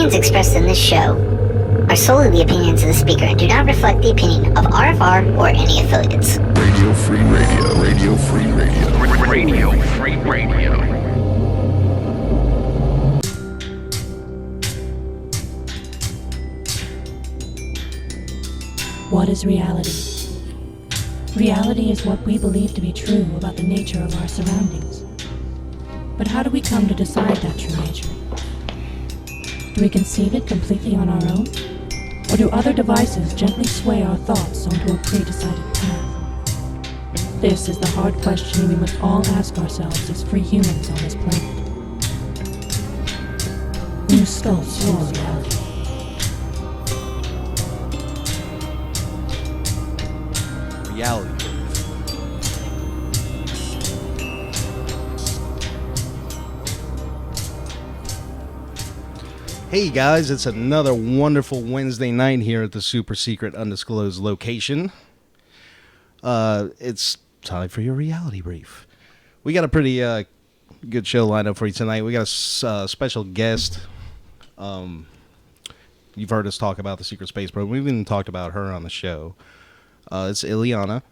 opinions expressed in this show are solely the opinions of the speaker and do not reflect the opinion of RFR or any affiliates. Radio Free Radio. Radio Free Radio. Radio Free Radio. What is reality? Reality is what we believe to be true about the nature of our surroundings. But how do we come to decide that true nature? Do we conceive it completely on our own? Or do other devices gently sway our thoughts onto a pre-decided path? This is the hard question we must all ask ourselves as free humans on this planet. Who sculpts your reality? Reality. Hey guys, it's another wonderful Wednesday night here at the super secret undisclosed location. It's time for your reality brief. We got a pretty good show lined up for you tonight. We got a special guest. You've heard us talk about the Secret Space Program. We've even talked about her on the show. It's Ileana,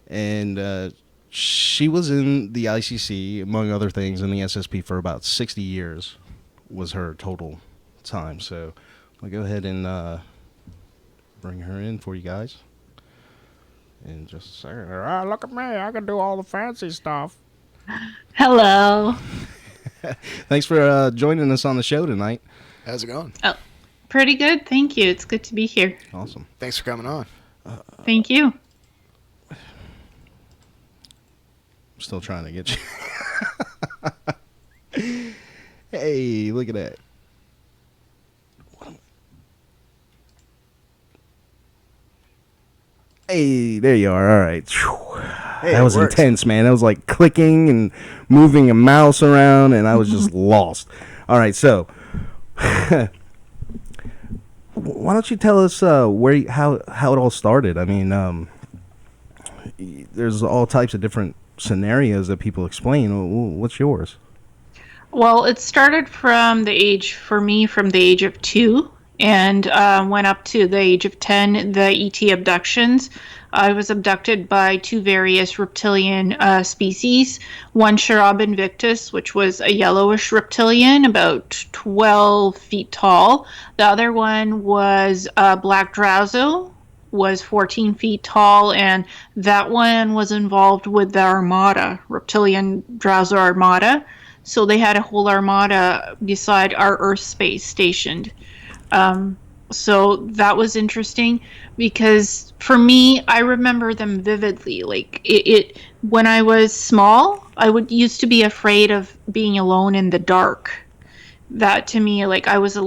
and she was in the ICC, among other things, in the SSP for about 60 years was her total time. So I'll go ahead and bring her in for you guys. And just say, look at me, I can do all the fancy stuff. Hello. Thanks for joining us on the show tonight. How's it going? Oh, pretty good. Thank you. It's good to be here. Awesome. Thanks for coming on. Thank you. I'm still trying to get you. Hey, look at that. Hey, there you are. All right. Hey, that was intense, man. That was like clicking and moving a mouse around, and I was just lost. All right, so why don't you tell us how it all started? I mean, there's all types of different scenarios that people explain. What's yours? Well, it started from the age of 2 and went up to the age of 10, the ET abductions. I was abducted by 2 various reptilian species, one Sharab invictus, which was a yellowish reptilian, about 12 feet tall. The other one was Black Drowso, was 14 feet tall, and that one was involved with the Armada, reptilian Drowso Armada. So they had a whole armada beside our Earth space stationed. So that was interesting because for me, I remember them vividly. Like it when I was small, I used to be afraid of being alone in the dark. That to me, like I was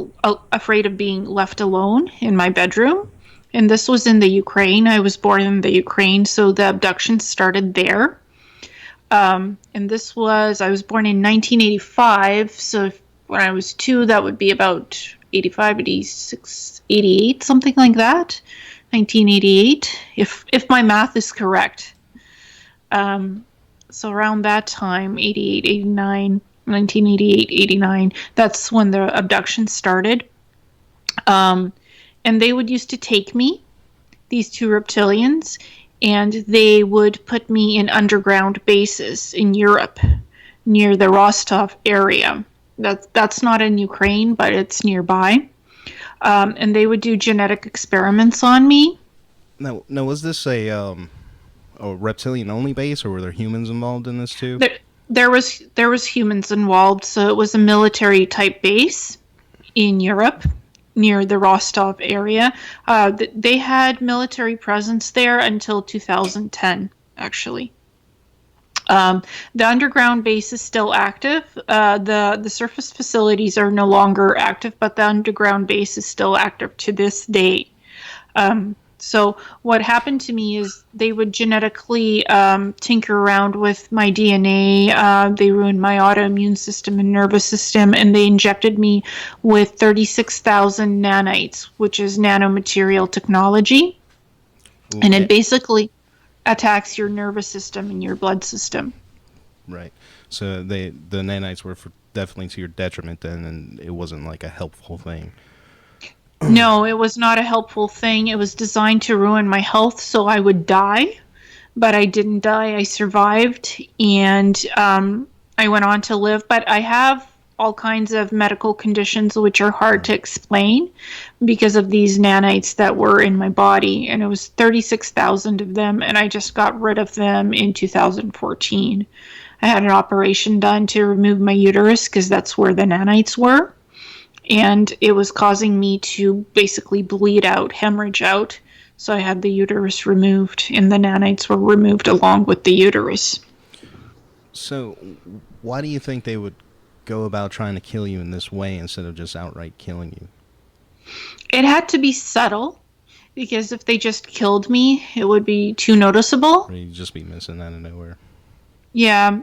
afraid of being left alone in my bedroom. And this was in the Ukraine. I was born in the Ukraine, so the abduction started there. And I was born in 1985, so when I was 2, that would be about 85, 86, 88, something like that. 1988, if my math is correct. So around that time, 88, 89, 1988, 89, that's when the abduction started. And they would used to take me, these 2 reptilians, and they would put me in underground bases in Europe, near the Rostov area. That's not in Ukraine, but it's nearby. And they would do genetic experiments on me. Now was this a reptilian-only base, or were there humans involved in this too? There was humans involved, so it was a military-type base in Europe, near the Rostov area. They had military presence there until 2010, actually. The underground base is still active. The surface facilities are no longer active, but the underground base is still active to this day. So what happened to me is they would genetically tinker around with my DNA. They ruined my autoimmune system and nervous system, and they injected me with 36,000 nanites, which is nanomaterial technology. Okay. And it basically attacks your nervous system and your blood system. Right. So the nanites were definitely to your detriment then, and it wasn't like a helpful thing. No, it was not a helpful thing. It was designed to ruin my health so I would die, but I didn't die. I survived, and I went on to live. But I have all kinds of medical conditions which are hard to explain because of these nanites that were in my body, and it was 36,000 of them, and I just got rid of them in 2014. I had an operation done to remove my uterus because that's where the nanites were, and it was causing me to basically bleed out, hemorrhage out. So I had the uterus removed, and the nanites were removed along with the uterus. So, why do you think they would go about trying to kill you in this way instead of just outright killing you? It had to be subtle, because if they just killed me, it would be too noticeable. Or you'd just be missing out of nowhere. Yeah,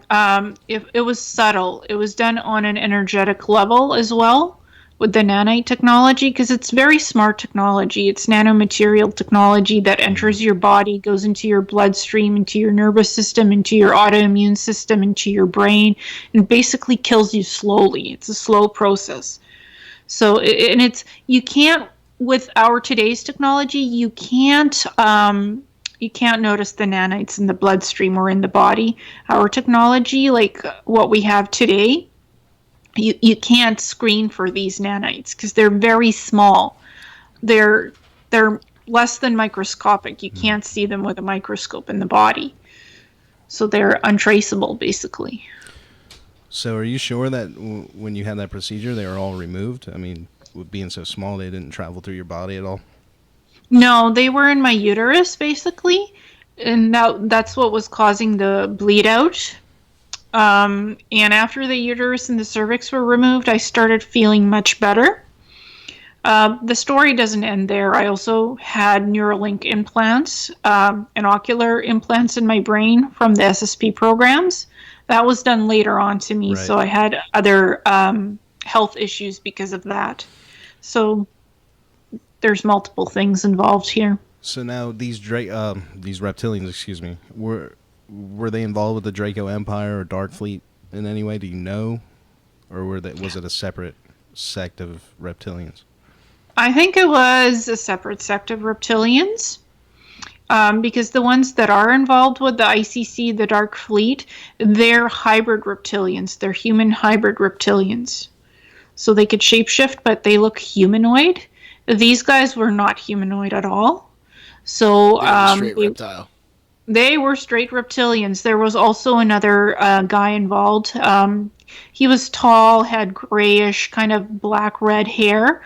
if it was subtle. It was done on an energetic level as well with the nanite technology, because it's very smart technology. It's nanomaterial technology that enters your body, goes into your bloodstream, into your nervous system, into your autoimmune system, into your brain, and basically kills you slowly. It's a slow process. So, and it's, you can't, with our today's technology, you can't notice the nanites in the bloodstream or in the body. Our technology, like what we have today, you can't screen for these nanites because they're very small. They're less than microscopic. You can't see them with a microscope in the body. So they're untraceable, basically. So are you sure that when you had that procedure, they were all removed? I mean, with being so small, they didn't travel through your body at all? No, they were in my uterus, basically. And that's what was causing the bleed out. And after the uterus and the cervix were removed, I started feeling much better. The story doesn't end there. I also had Neuralink implants and ocular implants in my brain from the SSP programs. That was done later on to me, right. So I had other health issues because of that. So there's multiple things involved here. So now these reptilians, were they involved with the Draco Empire or Dark Fleet in any way? Do you know? Or was it a separate sect of reptilians? I think it was a separate sect of reptilians. Because the ones that are involved with the ICC, the Dark Fleet, they're hybrid reptilians. They're human hybrid reptilians. So they could shapeshift, but they look humanoid. These guys were not humanoid at all. So straight reptile. They were straight reptilians. There was also another guy involved. He was tall, had grayish, kind of black-red hair.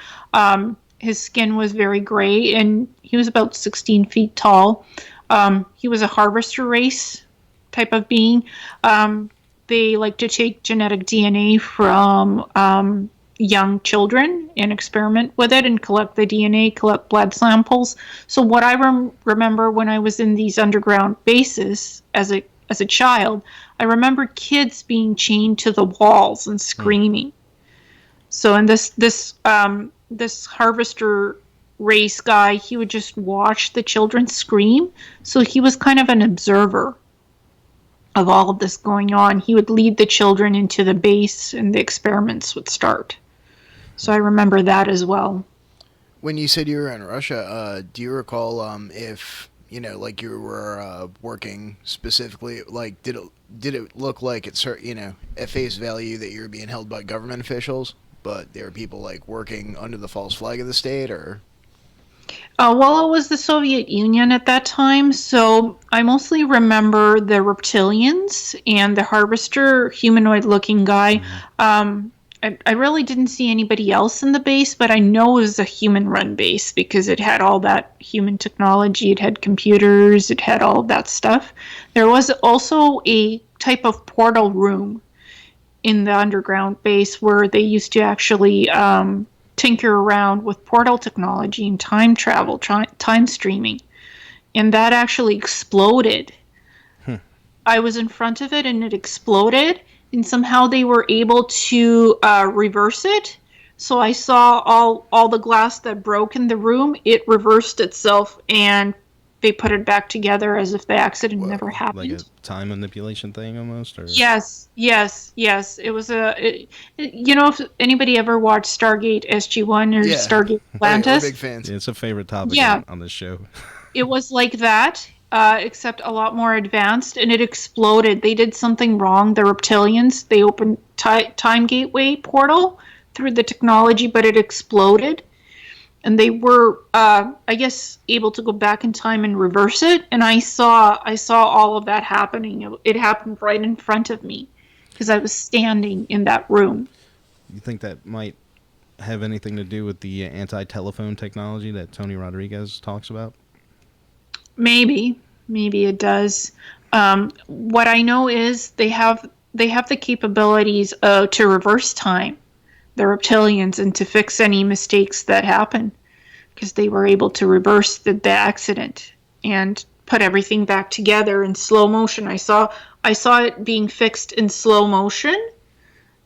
His skin was very gray, and he was about 16 feet tall. He was a harvester race type of being. They like to take genetic DNA from young children and experiment with it and collect the DNA, collect blood samples. So what I remember when I was in these underground bases as a child, I remember kids being chained to the walls and screaming. So in this harvester race guy, he would just watch the children scream. So he was kind of an observer of all of this going on. He would lead the children into the base and the experiments would start. So I remember that as well. When you said you were in Russia, do you recall if, like you were working specifically, like did it look like it's, at face value that you were being held by government officials, but there were people like working under the false flag of the state, or? Well, it was the Soviet Union at that time, so I mostly remember the reptilians and the harvester humanoid-looking guy. I really didn't see anybody else in the base, but I know it was a human-run base because it had all that human technology. It had computers. It had all of that stuff. There was also a type of portal room in the underground base where they used to actually tinker around with portal technology and time travel, time streaming. And that actually exploded. I was in front of it and it exploded. And somehow they were able to reverse it. So I saw all the glass that broke in the room. It reversed itself and they put it back together as if the accident Whoa. never happened. Like a time manipulation thing almost? Or? Yes. It was if anybody ever watched Stargate SG-1 or Yeah. Stargate Oh, yeah, we're Atlantis, big fans. Yeah, it's a favorite topic Yeah. on this show. it was like that, except a lot more advanced, and it exploded. They did something wrong. The reptilians, they opened time gateway portal through the technology, but it exploded. And they were, I guess, able to go back in time and reverse it. And I saw all of that happening. It happened right in front of me because I was standing in that room. You think that might have anything to do with the anti-telephone technology that Tony Rodriguez talks about? Maybe it does. What I know is they have the capabilities to reverse time, the reptilians, and to fix any mistakes that happen, because they were able to reverse the accident and put everything back together in slow motion. I saw it being fixed in slow motion,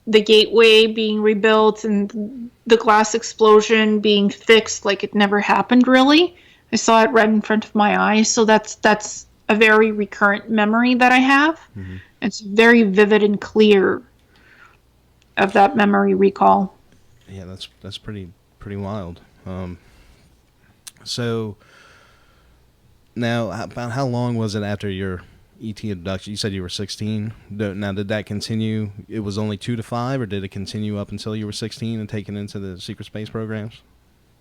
the gateway being rebuilt and the glass explosion being fixed like it never happened really. I saw it right in front of my eyes. So that's a very recurrent memory that I have. Mm-hmm. It's very vivid and clear of that memory recall. Yeah, that's pretty wild. So now, about how long was it after your ET abduction? You said you were 16. Now, did that continue? It was only 2 to 5, or did it continue up until you were 16 and taken into the secret space programs?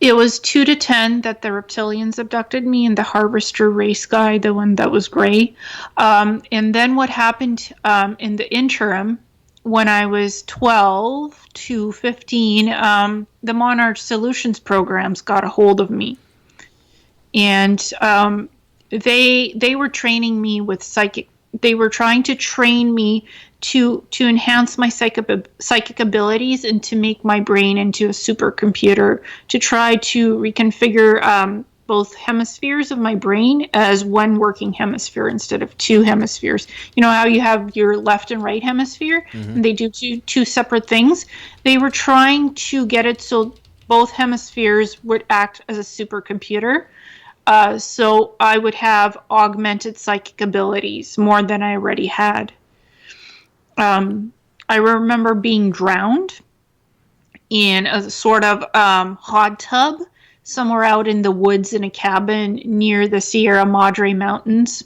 It was 2 to 10 that the reptilians abducted me, and the harvester race guy, the one that was gray. And then what happened in the interim, when I was 12 to 15, the Monarch Solutions programs got a hold of me. And they were training me with psychic. They were trying to train me to enhance my psychic abilities and to make my brain into a supercomputer, to try to reconfigure both hemispheres of my brain as one working hemisphere instead of two hemispheres. You know how you have your left and right hemisphere, mm-hmm. and they do two separate things? They were trying to get it so both hemispheres would act as a supercomputer. So I would have augmented psychic abilities more than I already had. I remember being drowned in a sort of hot tub somewhere out in the woods in a cabin near the Sierra Madre Mountains.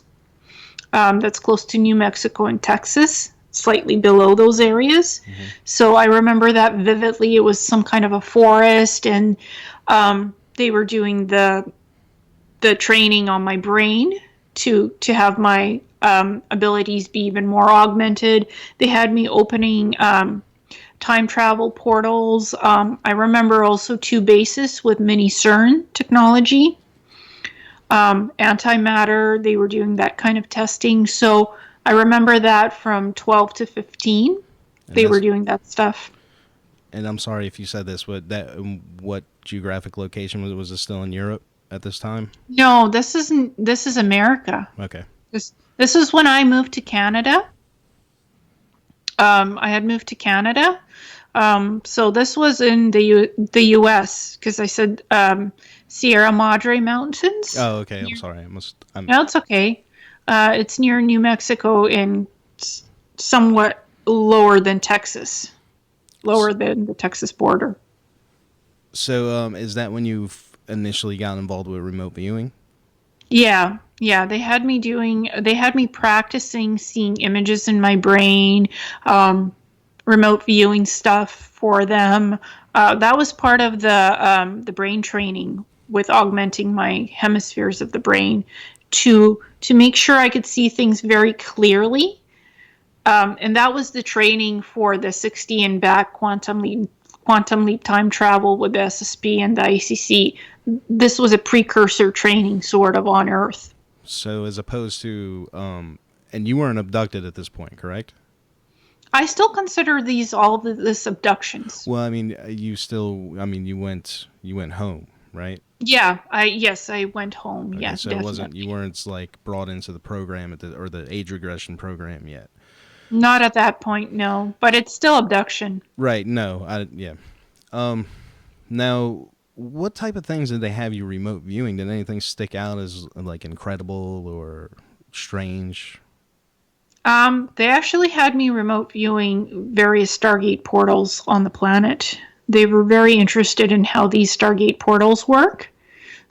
That's close to New Mexico and Texas, slightly below those areas. Mm-hmm. So I remember that vividly. It was some kind of a forest, and they were doing the training on my brain to have my abilities be even more augmented. They had me opening time travel portals. I remember also 2 bases with mini CERN technology. Antimatter, they were doing that kind of testing. So I remember that from 12 to 15. They were doing that stuff. And I'm sorry if you said this, but what geographic location was it still in Europe at this time? No, this is America. Okay. This is when I moved to Canada. I had moved to Canada. So this was in the U.S. because I said Sierra Madre Mountains. Oh, okay. I'm sorry. No, it's okay. It's near New Mexico and somewhat lower than Texas, lower than the Texas border. So is that when you initially got involved with remote viewing? Yeah. They had me practicing seeing images in my brain, remote viewing stuff for them. That was part of the brain training with augmenting my hemispheres of the brain to make sure I could see things very clearly. And that was the training for the 60 and back quantum leap time travel with the SSP and the ICC. This was a precursor training sort of on Earth. So as opposed to, and you weren't abducted at this point, correct? I still consider all of this abductions. Well, I mean, you went home, right? Yeah, I went home. Okay, Yes, so definitely. you weren't like brought into the program or the age regression program yet. Not at that point, no. But it's still abduction. Right. No. Yeah. Now, what type of things did they have you remote viewing? Did anything stick out as like incredible or strange? They actually had me remote viewing various Stargate portals on the planet. They were very interested in how these Stargate portals work.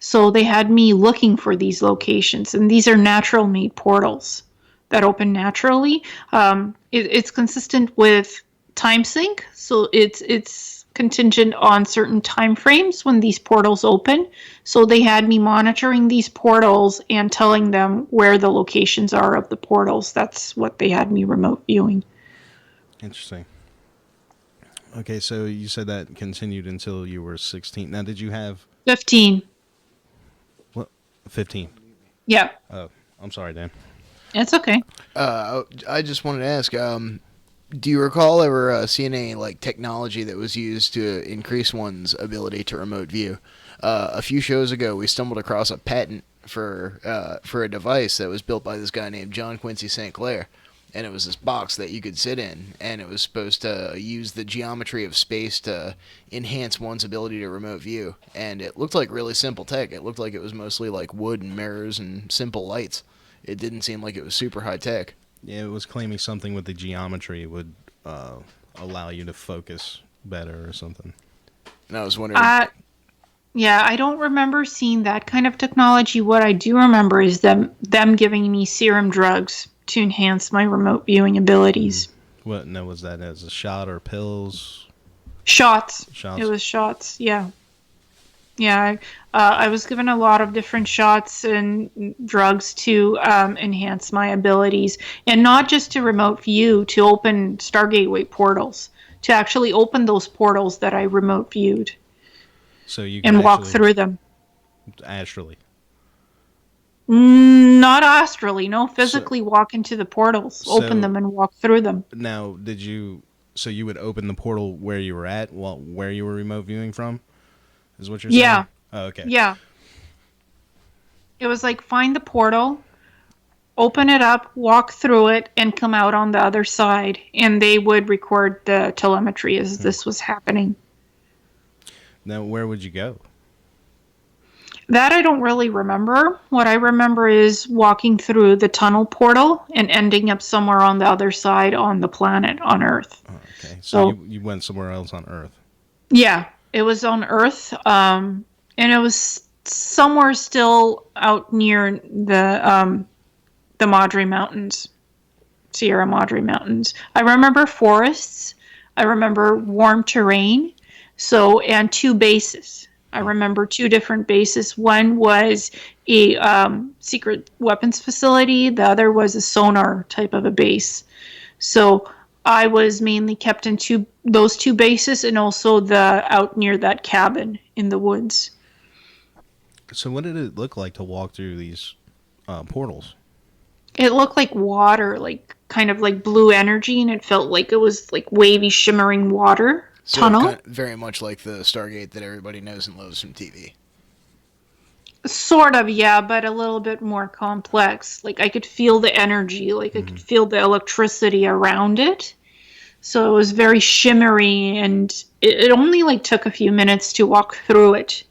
So they had me looking for these locations, and these are natural made portals that open naturally. It's consistent with time sync, so it's contingent on certain time frames when these portals open. So they had me monitoring these portals and telling them where the locations are of the portals. That's what they had me remote viewing. Interesting. Okay, so you said that continued until you were 16. Now, did you have 15. what? 15. Yeah, Oh, I'm sorry, Dan. it's okay. I just wanted to ask, do you recall ever seeing any like technology that was used to increase one's ability to remote view? A few shows ago, we stumbled across a patent for a device that was built by this guy named John Quincy St. Clair, and it was this box that you could sit in, and it was supposed to use the geometry of space to enhance one's ability to remote view. And it looked like really simple tech. It looked like it was mostly like wood and mirrors and simple lights. It didn't seem like it was super high tech. Yeah, it was claiming something with the geometry would allow you to focus better or something. And I was wondering. Yeah, I don't remember seeing that kind of technology. What I do remember is them giving me serum drugs to enhance my remote viewing abilities. What? No, was that as a shot or pills? Shots. Shots. It was shots. Yeah. Yeah. I was given a lot of different shots and drugs to enhance my abilities, and not just to remote view, to open Stargateway portals, to actually open those portals that I remote viewed. So you can and walk actually- through them. Astrally. Not astrally, no. Physically walk into the portals, open them, and walk through them. Now, so you would open the portal where you were at, where you were remote viewing from? Is what you're saying? Yeah. Oh, okay. Yeah. It was like find the portal, open it up, walk through it, and come out on the other side. And they would record the telemetry as this was happening. Now, where would you go? That I don't really remember. What I remember is walking through the tunnel portal and ending up somewhere on the other side on the planet, on Earth. Oh, okay. So you went somewhere else on Earth. Yeah, it was on Earth. And it was somewhere still out near the Madre Mountains, Sierra Madre Mountains. I remember forests. I remember warm terrain. And two bases. I remember two different bases. One was a secret weapons facility. The other was a sonar type of a base. So I was mainly kept in those two bases, and also out near that cabin in the woods. So what did it look like to walk through these portals? It looked like water, like kind of like blue energy, and it felt like it was like wavy, shimmering water. So Tunnel. kind of very much like the Stargate that everybody knows and loves from TV. Sort of, yeah, but a little bit more complex. Like I could feel the energy, like I could feel the electricity around it. So it was very shimmery, and it only like took a few minutes to walk through it.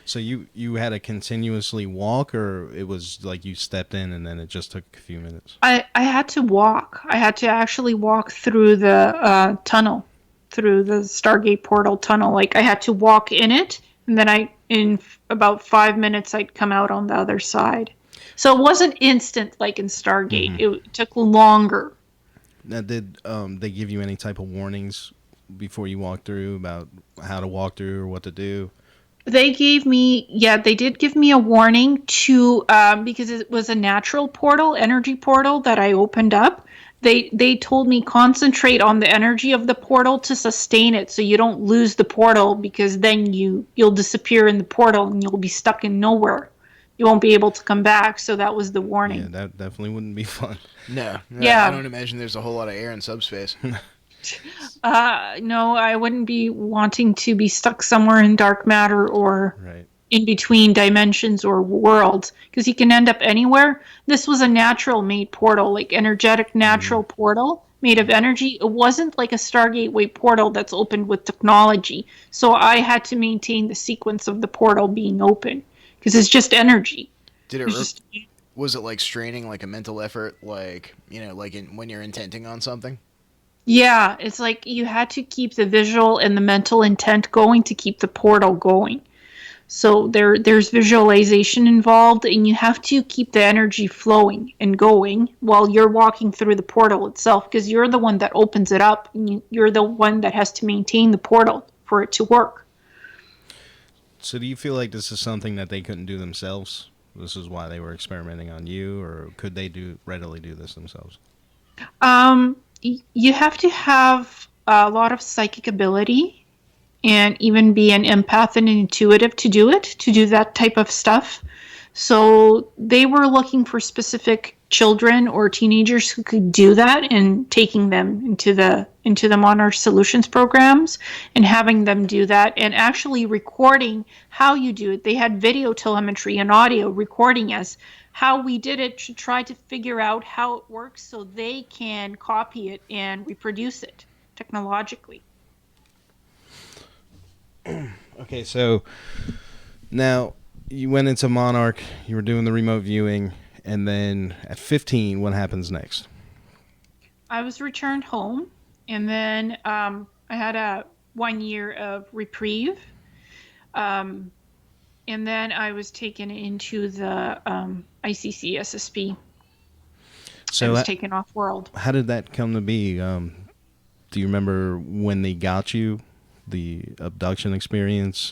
So you had to continuously walk, or it was like you stepped in and then it just took a few minutes? I had to walk. I had to actually walk through the tunnel, through the Stargate portal tunnel. Like I had to walk in it, and then in about 5 minutes I'd come out on the other side. So it wasn't instant like in Stargate. Mm-hmm. It took longer. Now, did they give you any type of warnings before you walked through about how to walk through or what to do? They did give me a warning to because it was a natural portal, energy portal that I opened up. They told me concentrate on the energy of the portal to sustain it, so you don't lose the portal, because then you'll disappear in the portal and you'll be stuck in nowhere. You won't be able to come back. So that was the warning. Yeah, that definitely wouldn't be fun. No, Yeah. I don't imagine there's a whole lot of air in subspace. No, I wouldn't be wanting to be stuck somewhere in dark matter or Right. in between dimensions or worlds, because you can end up anywhere. This was a natural made portal, like energetic natural portal made of energy. It wasn't like a Stargate Way portal that's opened with technology. So I had to maintain the sequence of the portal being open because it's just energy. Did it? It's just, Was it like straining, like a mental effort, like like when you're intending on something? yeah, it's like you had to keep the visual and the mental intent going to keep the portal going. So there's visualization involved, and you have to keep the energy flowing and going while you're walking through the portal itself, because you're the one that opens it up, and you're the one that has to maintain the portal for it to work. So do you feel like this is something that they couldn't do themselves? This is why they were experimenting on you, or could they readily do this themselves? You have to have a lot of psychic ability and even be an empath and an intuitive to do it, to do that type of stuff. So they were looking for specific children or teenagers who could do that, and taking them into the Monarch Solutions programs and having them do that and actually recording how you do it. They had video telemetry and audio recording us how we did it to try to figure out how it works so they can copy it and reproduce it technologically. Okay, so now you went into Monarch, you were doing the remote viewing, and then at 15, what happens next? I was returned home, and then I had a 1 year of reprieve. And then I was taken into the ICC SSP. So I was taken off world. How did that come to be? Do you remember when they got you? The abduction experience?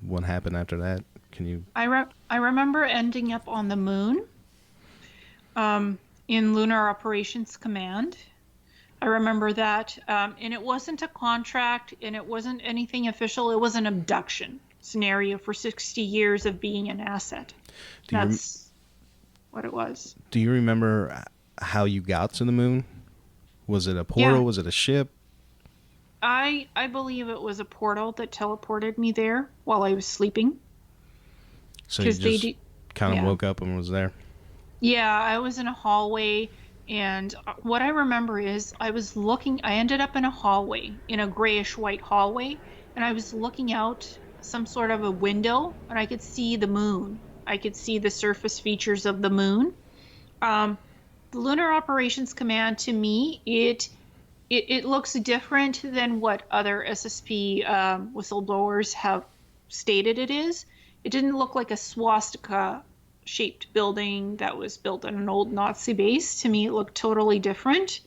What happened after that? Can you? I remember ending up on the moon, in Lunar Operations Command. I remember that, and it wasn't a contract, and it wasn't anything official. It was an abduction scenario for 60 years of being an asset. That's what it was. Do you remember how you got to the moon? Was it a portal? Yeah. Was it a ship? I believe it was a portal that teleported me there while I was sleeping. So you just kind of woke up and was there? Yeah, I was in a hallway, and what I remember is I ended up in a hallway, in a grayish white hallway, and I was looking out some sort of a window, and I could see the moon. I could see the surface features of the moon. The Lunar Operations Command, to me, it looks different than what other SSP whistleblowers have stated it is. It didn't look like a swastika-shaped building that was built on an old Nazi base. To me, it looked totally different.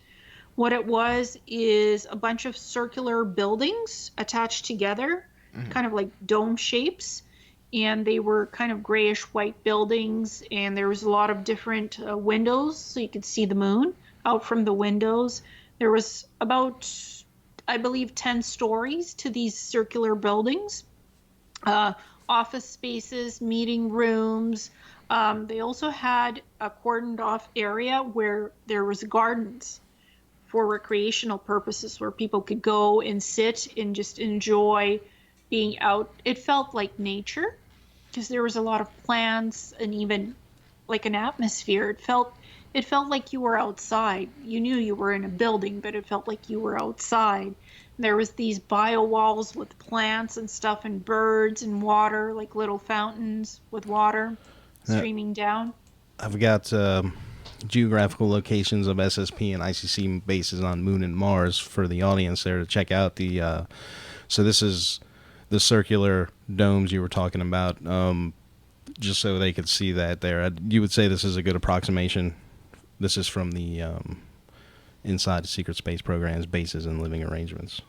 What it was is a bunch of circular buildings attached together, kind of like dome shapes, and they were kind of grayish white buildings, and there was a lot of different windows, so you could see the moon out from the windows. There was about, I believe, 10 stories to these circular buildings, office spaces, meeting rooms. They also had a cordoned off area where there was gardens for recreational purposes, where people could go and sit and just enjoy being out. It felt like nature because there was a lot of plants and even like an atmosphere. It felt like you were outside. You knew you were in a building, but it felt like you were outside. There was these bio walls with plants and stuff and birds and water, like little fountains with water streaming down. I've got geographical locations of SSP and ICC bases on Moon and Mars for the audience there to check out. So this is the circular domes you were talking about, just so they could see that there. You would say this is a good approximation. This is from the inside secret space programs, bases, and living arrangements.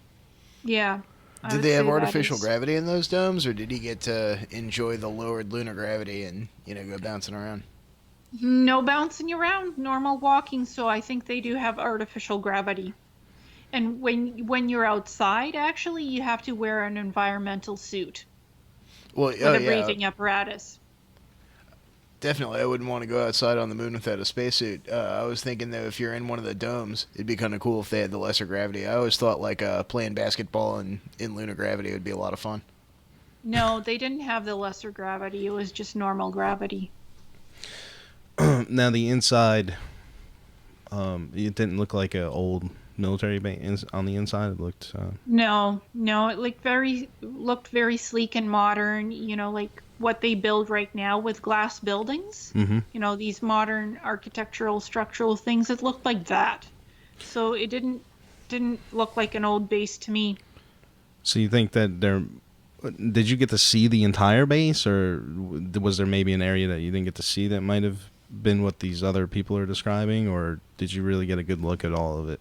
Yeah. Did they have artificial gravity in those domes, or did he get to enjoy the lowered lunar gravity and, go bouncing around? No bouncing around, normal walking, so I think they do have artificial gravity. And when you're outside, actually, you have to wear an environmental suit with a breathing apparatus. Definitely, I wouldn't want to go outside on the moon without a spacesuit. I was thinking, though, if you're in one of the domes, it'd be kind of cool if they had the lesser gravity. I always thought, playing basketball in lunar gravity would be a lot of fun. No, they didn't have the lesser gravity. It was just normal gravity. Now, the inside, it didn't look like a old military base on the inside? It looked. No, it looked very sleek and modern, like what they build right now with glass buildings. These modern architectural structural things, it looked like that. So it didn't look like an old base to me. So you think that did you get to see the entire base, or was there maybe an area that you didn't get to see that might have been what these other people are describing, or did you really get a good look at all of it?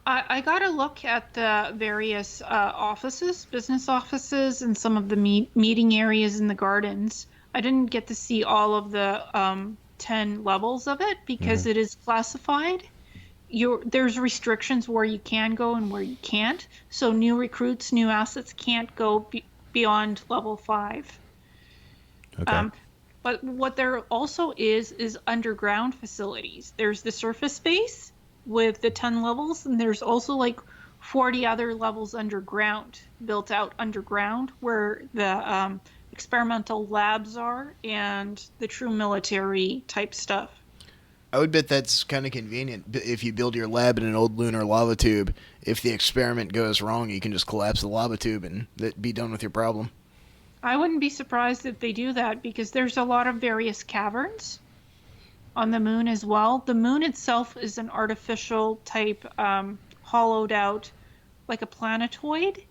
I got a look at the various offices, business offices, and some of the meeting areas in the gardens. I didn't get to see all of the 10 levels of it because it is classified. There's restrictions where you can go and where you can't. So new recruits, new assets can't go beyond level 5. Okay. But what there also is underground facilities. There's the surface base with the 10 levels, and there's also like 40 other levels underground, built out underground, where the experimental labs are and the true military type stuff. I would bet that's kind of convenient if you build your lab in an old lunar lava tube. If the experiment goes wrong, you can just collapse the lava tube and be done with your problem. I wouldn't be surprised if they do that because there's a lot of various caverns on the moon as well. The moon itself is an artificial type, hollowed out, like a planetoid,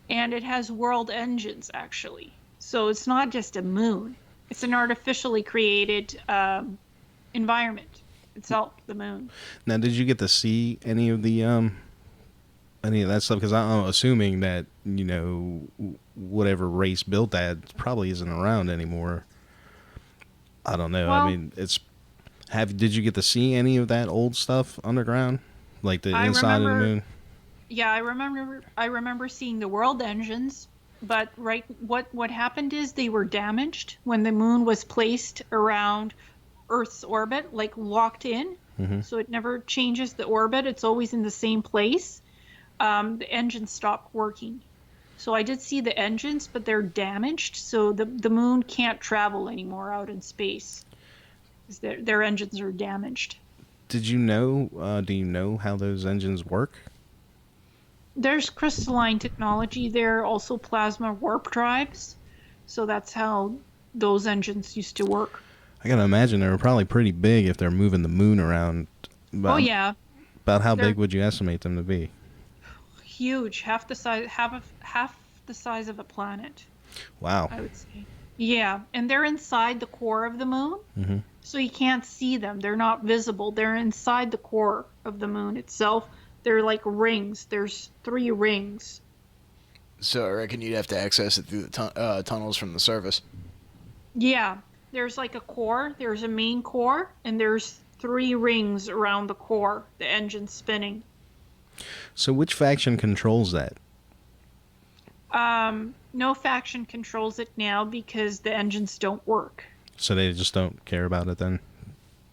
and it has world engines actually. So it's not just a moon; it's an artificially created environment itself, the moon. Now, did you get to see any of that stuff? Because I'm assuming that whatever race built that probably isn't around anymore. I don't know. Well, I mean, did you get to see any of that old stuff underground, like the inside of the moon? Yeah, I remember seeing the world engines, but what happened is they were damaged when the moon was placed around Earth's orbit, like locked in. So it never changes the orbit. It's always in the same place. The engines stopped working. So I did see the engines, but they're damaged. So the moon can't travel anymore out in space because their engines are damaged. Do you know how those engines work? There's crystalline technology there, also plasma warp drives. So that's how those engines used to work. I gotta imagine they were probably pretty big if they're moving the moon around. Oh yeah. About how big would you estimate them to be? Huge, half the size of a planet. Wow. I would say. Yeah, and they're inside the core of the moon, so you can't see them. They're not visible. They're inside the core of the moon itself. They're like rings. There's 3 rings. So I reckon you'd have to access it through the tunnels from the surface. Yeah, there's like a core. There's a main core, and there's 3 rings around the core, the engine spinning. So which faction controls that? No faction controls it now because the engines don't work. So they just don't care about it then?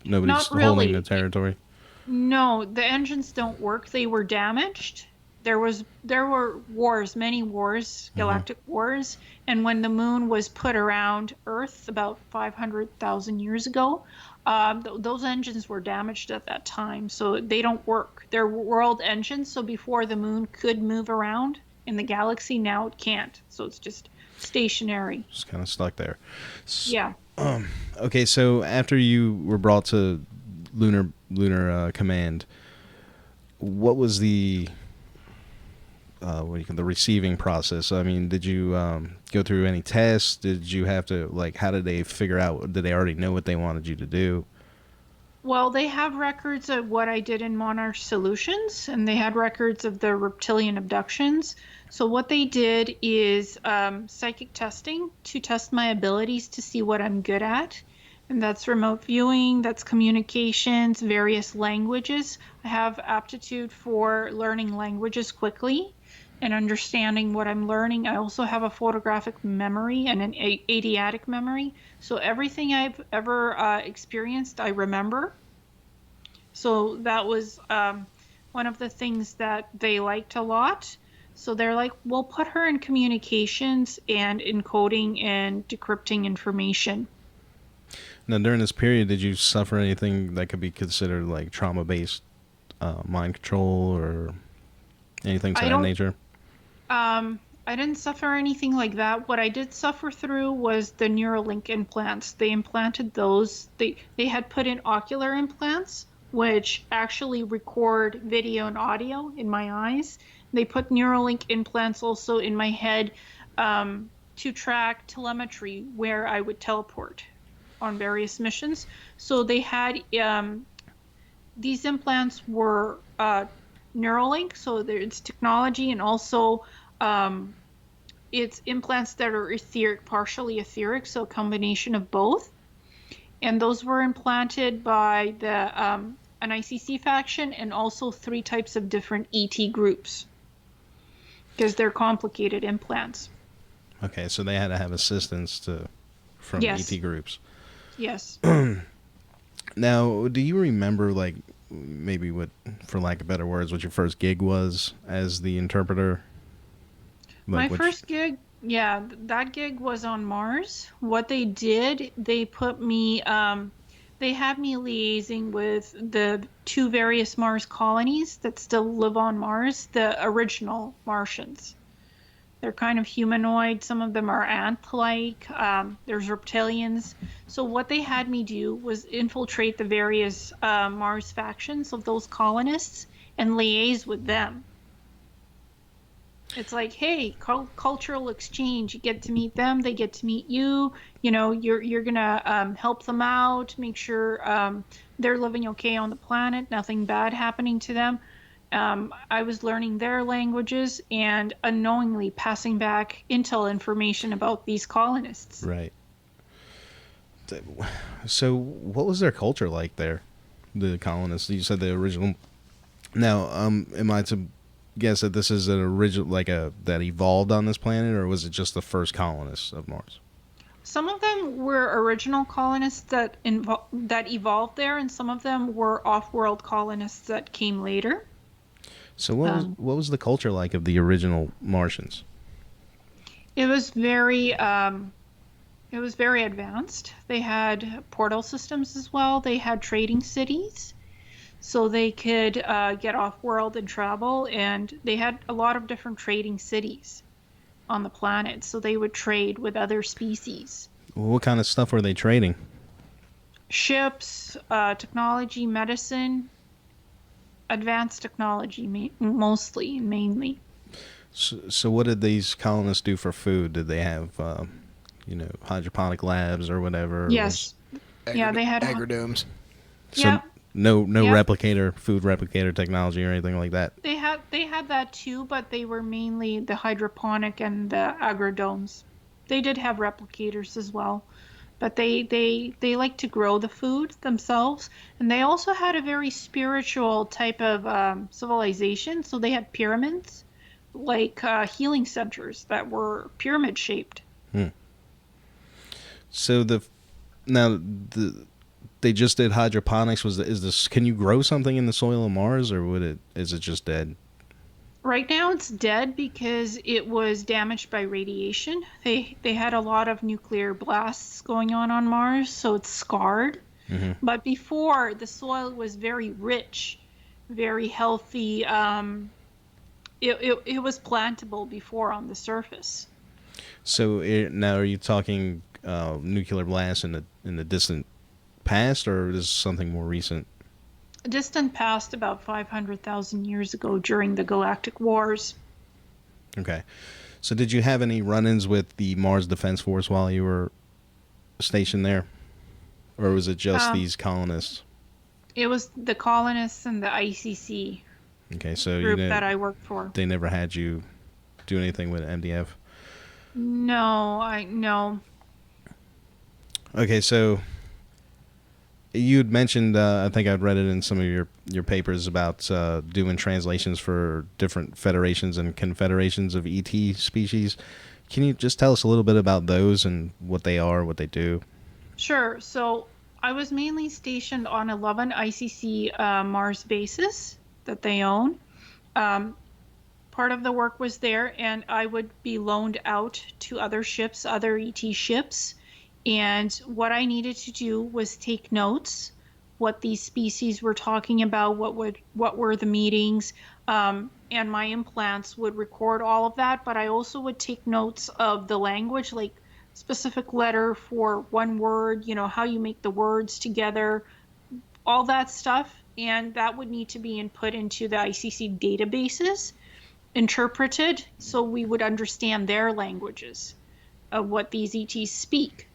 Nobody's Not really. holding the territory? No, the engines don't work. They were damaged. There were wars, many wars, galactic wars, and when the moon was put around Earth about 500,000 years ago, those engines were damaged at that time, so they don't work. They're world engines, so before the moon could move around in the galaxy, now it can't. So it's just stationary. Just kind of stuck there. Yeah. Okay, so after you were brought to lunar command, what was the the receiving process? I mean, did you go through any tests? Did you have to, how did they figure out, did they already know what they wanted you to do? Well, they have records of what I did in Monarch Solutions, and they had records of the reptilian abductions. So what they did is psychic testing to test my abilities to see what I'm good at. And that's remote viewing, that's communications, various languages. I have aptitude for learning languages quickly and understanding what I'm learning. I also have a photographic memory and an eidetic memory. So everything I've ever experienced, I remember. So that was one of the things that they liked a lot. So they're like, we'll put her in communications and encoding and decrypting information. Now, during this period, did you suffer anything that could be considered trauma-based mind control or anything to I that don't- nature? I didn't suffer anything like that. What I did suffer through was the Neuralink implants. They implanted those. They had put in ocular implants, which actually record video and audio in my eyes. They put Neuralink implants also in my head to track telemetry where I would teleport on various missions. So they had these implants were Neuralink, so it's technology, and also it's implants that are etheric, partially etheric, so a combination of both. And those were implanted by the an ICC faction and also 3 types of different ET groups because they're complicated implants. Okay, so they had to have assistance from Yes. ET groups. Yes. Now, do you remember, like, maybe what, for lack of better words, what your first gig was as the interpreter? My Like, first gig, yeah, that gig was on Mars. What they did, they put me, they had me liaising with the 2 various Mars colonies that still live on Mars, the original Martians. They're kind of humanoid. Some of them are ant-like. There's reptilians. So what they had me do was infiltrate the various Mars factions of those colonists and liaise with them. It's like, hey, cultural exchange. You get to meet them. They get to meet you. You know, you're gonna help them out. Make sure they're living okay on the planet. Nothing bad happening to them. I was learning their languages and unknowingly passing back intel information about these colonists. right. So, what was their culture like there? The colonists. You said the original. Now, am I to guess that this is an original, that evolved on this planet, or was it just the first colonists of Mars? Some of them were original colonists that evolved there, and some of them were off-world colonists that came later. So, what was the culture like of the original Martians? It was very advanced. They had portal systems as well. They had trading cities, so they could get off-world and travel. And they had a lot of different trading cities on the planet, so they would trade with other species. What kind of stuff were they trading? Ships, technology, medicine, advanced technology, mostly, mainly. So what did these colonists do for food? Did they have, hydroponic labs or whatever? Yes. Yeah, they had agrodomes. So yeah. no Yeah. food replicator technology or anything like that. They had that too, but they were mainly the hydroponic and the agrodomes. They did have replicators as well, but they like to grow the food themselves, and they also had a very spiritual type of civilization. So they had pyramids, like healing centers that were pyramid shaped. So they just did hydroponics. Can you grow something in the soil of Mars, or is it just dead? Right now it's dead because it was damaged by radiation. They had a lot of nuclear blasts going on Mars, so it's scarred. Mm-hmm. But before, the soil was very rich, very healthy. It was plantable before on the surface. So now, are you talking nuclear blasts in the distant past, or is this something more recent? Distant past, about 500,000 years ago during the Galactic Wars. Okay. So did you have any run-ins with the Mars Defense Force while you were stationed there? Or was it just these colonists? It was the colonists and the ICC Okay, so group that I worked for. They never had you do anything with MDF? No. Okay, so you had mentioned, I think I'd read it in some of your papers about doing translations for different federations and confederations of ET species. Can you just tell us a little bit about those and what they are, what they do? Sure. So I was mainly stationed on 11 ICC Mars bases that they own. Part of the work was there, and I would be loaned out to other ships, other ET ships. And what I needed to do was take notes what these species were talking about, what were the meetings, and my implants would record all of that. But I also would take notes of the language, like specific letter for one word, how you make the words together, all that stuff. And that would need to be input into the ICC databases, interpreted, so we would understand their languages of what these ETs speak.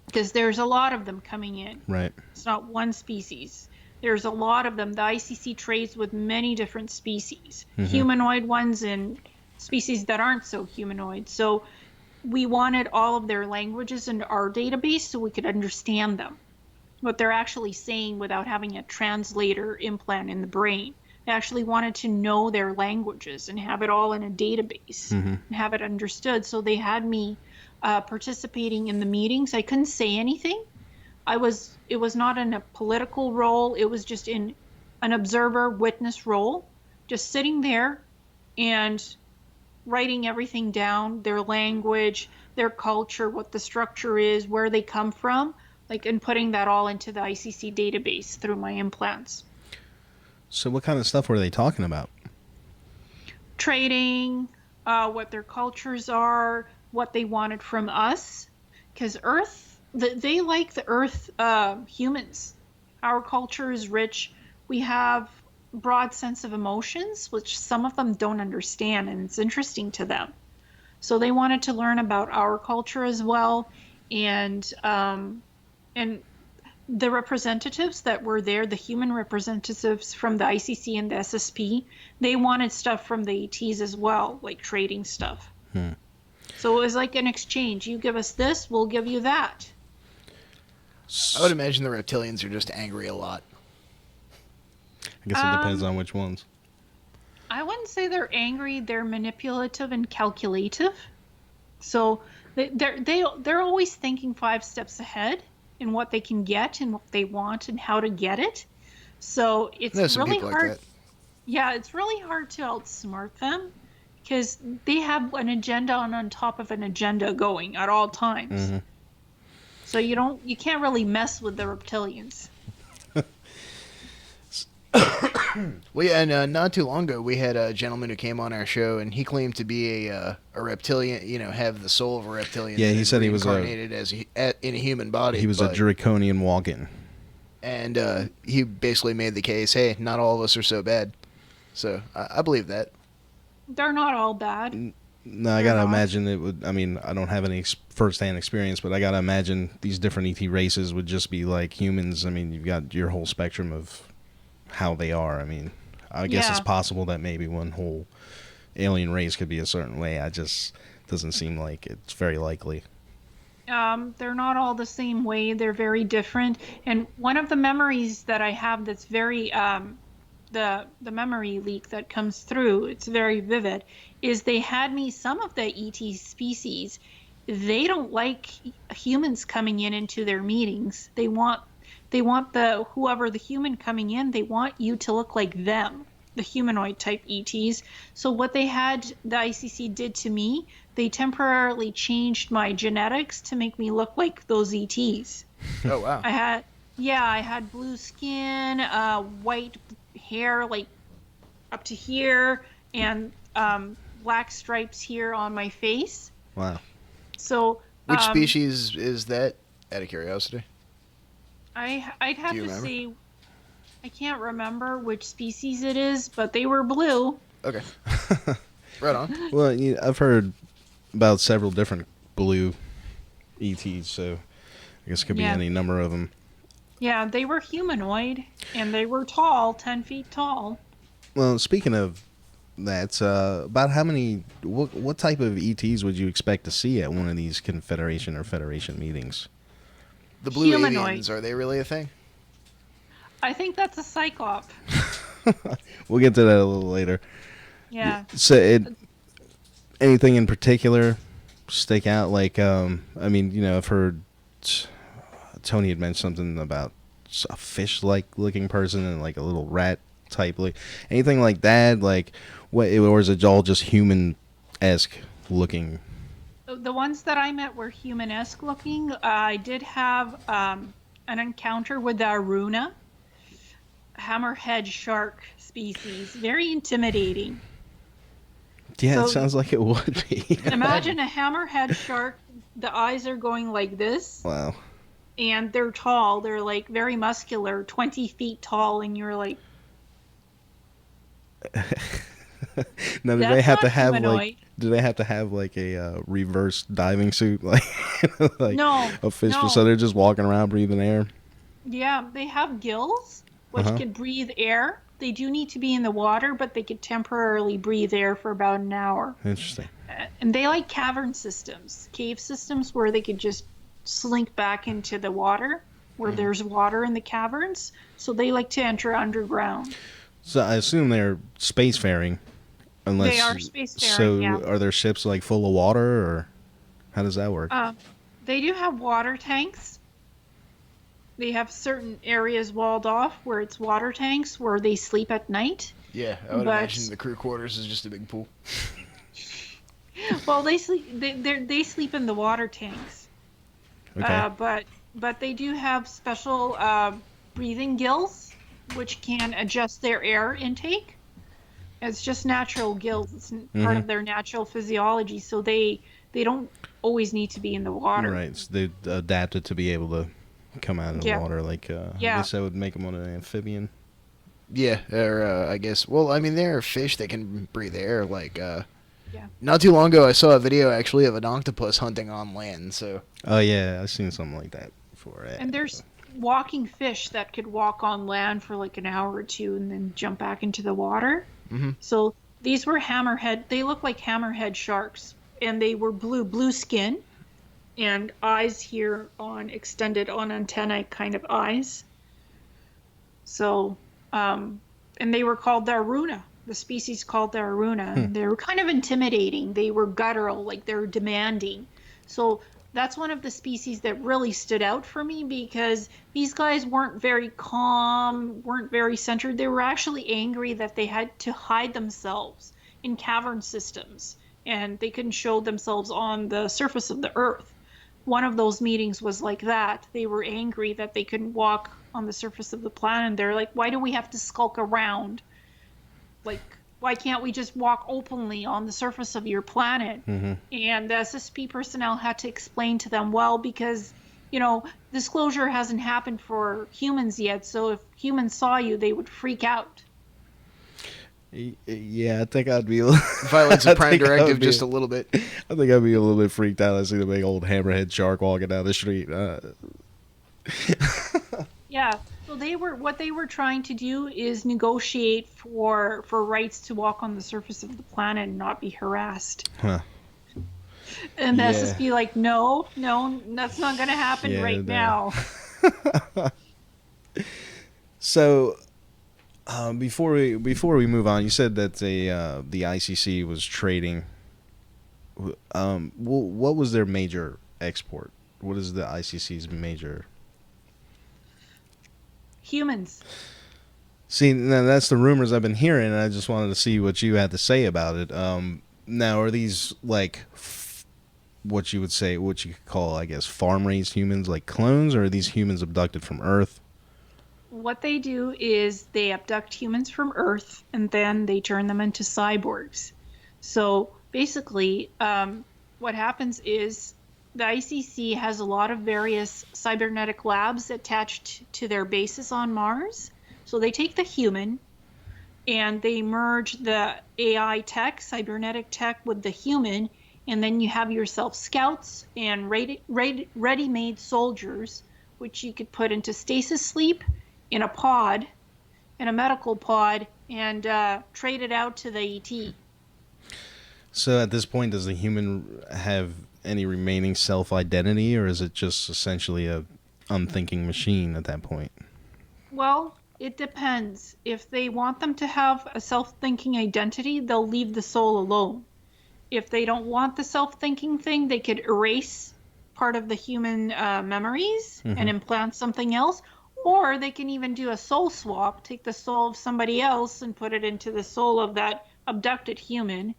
Because there's a lot of them coming in. Right. It's not one species. There's a lot of them. The ICC trades with many different species, humanoid ones and species that aren't so humanoid. So we wanted all of their languages into our database so we could understand them, what they're actually saying without having a translator implant in the brain. They actually wanted to know their languages and have it all in a database and have it understood. So they had me participating in the meetings. I couldn't say anything. It was not in a political role. It was just in an observer witness role, just sitting there and writing everything down, their language, their culture, what the structure is, where they come from, and putting that all into the ICC database through my implants. So what kind of stuff were they talking about? Trading, what their cultures are, what they wanted from us. Because Earth, they like the Earth humans. Our culture is rich. We have broad sense of emotions, which some of them don't understand, and it's interesting to them. So they wanted to learn about our culture as well, and the representatives that were there, the human representatives from the ICC and the SSP, they wanted stuff from the ETs as well, like trading stuff. So it was like an exchange. You give us this, we'll give you that. I would imagine the reptilians are just angry a lot. I guess it depends on which ones. I wouldn't say they're angry. They're manipulative and calculative. So they're always thinking 5 steps ahead in what they can get and what they want and how to get it. So it's really hard. Like that. Yeah, it's really hard to outsmart them because they have an agenda on top of an agenda going at all times. So you can't really mess with the reptilians. Well, yeah, and not too long ago, we had a gentleman who came on our show, and he claimed to be a reptilian, have the soul of a reptilian. Yeah, he said he was incarnated in a human body. He was a draconian walk-in. And he basically made the case, hey, not all of us are so bad. So I believe that. They're not all bad. No, I gotta imagine it would. I mean, I don't have any first-hand experience, but I gotta imagine these different ET races would just be like humans. I mean, you've got your whole spectrum of how they are. I mean, I guess it's possible that maybe one whole alien race could be a certain way. I just doesn't seem like it's very likely. They're not all the same way. They're very different. And one of the memories that I have that's very the memory leak that comes through, it's very vivid, is they had me, some of the ET species, they don't like humans coming into their meetings. They want whoever the human coming in, they want you to look like them, the humanoid type ETs. So what the ICC did to me, they temporarily changed my genetics to make me look like those ETs. Oh, wow. I had blue skin, white hair, like up to here, and black stripes here on my face. Wow. So which species is that, out of curiosity? I'd have to say, I can't remember which species it is, but they were blue. Okay. Right on. Well, I've heard about several different blue ETs, so I guess it could be any number of them. Yeah, they were humanoid, and they were tall, 10 feet tall. Well, speaking of that, about how many, what type of ETs would you expect to see at one of these Confederation or Federation meetings? The blue aliens, are they really a thing? I think that's a cyclop. We'll get to that a little later. Yeah. So, anything in particular stick out? Like, I mean, I've heard Tony had mentioned something about a fish-like looking person and like a little rat type. Like, anything like that? Like, what? Or is it all just human-esque looking? The ones that I met were human-esque looking. I did have a an encounter with the Aruna, hammerhead shark species. Very intimidating. Yeah, So it sounds like it would be. imagine a hammerhead shark. The eyes are going like this, Wow. and they're tall. They're like very muscular, 20 feet tall, and you're like, Now, do that's they have to not have humanoid. like? Do they have to have like a reverse diving suit, like like No, a fish? no. So they're just walking around breathing air. Yeah, they have gills, which can breathe air. They do need to be in the water, but they could temporarily breathe air for about an hour. Interesting. And they like cavern systems, cave systems where they could just slink back into the water, where there's water in the caverns. So they like to enter underground. So I assume they're spacefaring, unless They are spacefaring, So yeah. are their ships like full of water, or how does that work? They do have water tanks. They have certain areas walled off where it's water tanks where they sleep at night. Yeah, I would But- imagine the crew quarters is just a big pool. Well, they sleep. They sleep in the water tanks. Okay. But they do have special breathing gills, which can adjust their air intake. It's just natural gills. It's part of their natural physiology, so they don't always need to be in the water. Right. So they adapted to be able to come out of the Yeah. water. Like, I Yeah. guess that would make them an amphibian. Yeah, or I guess. Well, I mean, there are fish that can breathe air. Like, Yeah. not too long ago, I saw a video actually of an octopus hunting on land. So, Oh yeah, I've seen something like that before. And there's walking fish that could walk on land for like an hour or two and then jump back into the water. So these were hammerhead. They look like hammerhead sharks, and they were blue skin, and eyes here on extended on antennae kind of eyes. So, and they were called the Aruna. The species called the Aruna. And they were kind of intimidating. They were guttural, like they were demanding. So that's one of the species that really stood out for me because these guys weren't very calm, weren't very centered. They were actually angry that they had to hide themselves in cavern systems and they couldn't show themselves on the surface of the earth. One of those meetings was like that. They were angry that they couldn't walk on the surface of the planet. They're like, why do we have to skulk around? Like, why can't we just walk openly on the surface of your planet? And the SSP personnel had to explain to them, well, because, disclosure hasn't happened for humans yet. So if humans saw you, they would freak out. Yeah, I think I'd be. violates the I prime think I would directive be- just a little bit. I think I'd be a little bit freaked out. I see the big old hammerhead shark walking down the street. Yeah. So what they were trying to do is negotiate for rights to walk on the surface of the planet and not be harassed. Huh. And the Yeah. SSP like, no, that's not going to happen Yeah, right no. now. So, before we move on, you said that the ICC was trading. What was their major export? What is the ICC's major? Humans. See, now that's the rumors I've been hearing, and I just wanted to see what you had to say about it. Now, are these like what you could call, I guess, farm-raised humans, like clones, or are these humans abducted from Earth? What they do is they abduct humans from Earth and then they turn them into cyborgs. So basically, what happens is the ICC has a lot of various cybernetic labs attached to their bases on Mars. So they take the human and they merge the AI tech, cybernetic tech, with the human, and then you have yourself scouts and ready-made soldiers, which you could put into stasis sleep in a pod, in a medical pod, and trade it out to the ET. So at this point, does the human have any remaining self-identity, or is it just essentially a unthinking machine at that point? Well, it depends. If they want them to have a self-thinking identity, they'll leave the soul alone. If they don't want the self-thinking thing, they could erase part of the human memories and implant something else. Or they can even do a soul swap, take the soul of somebody else and put it into the soul of that abducted human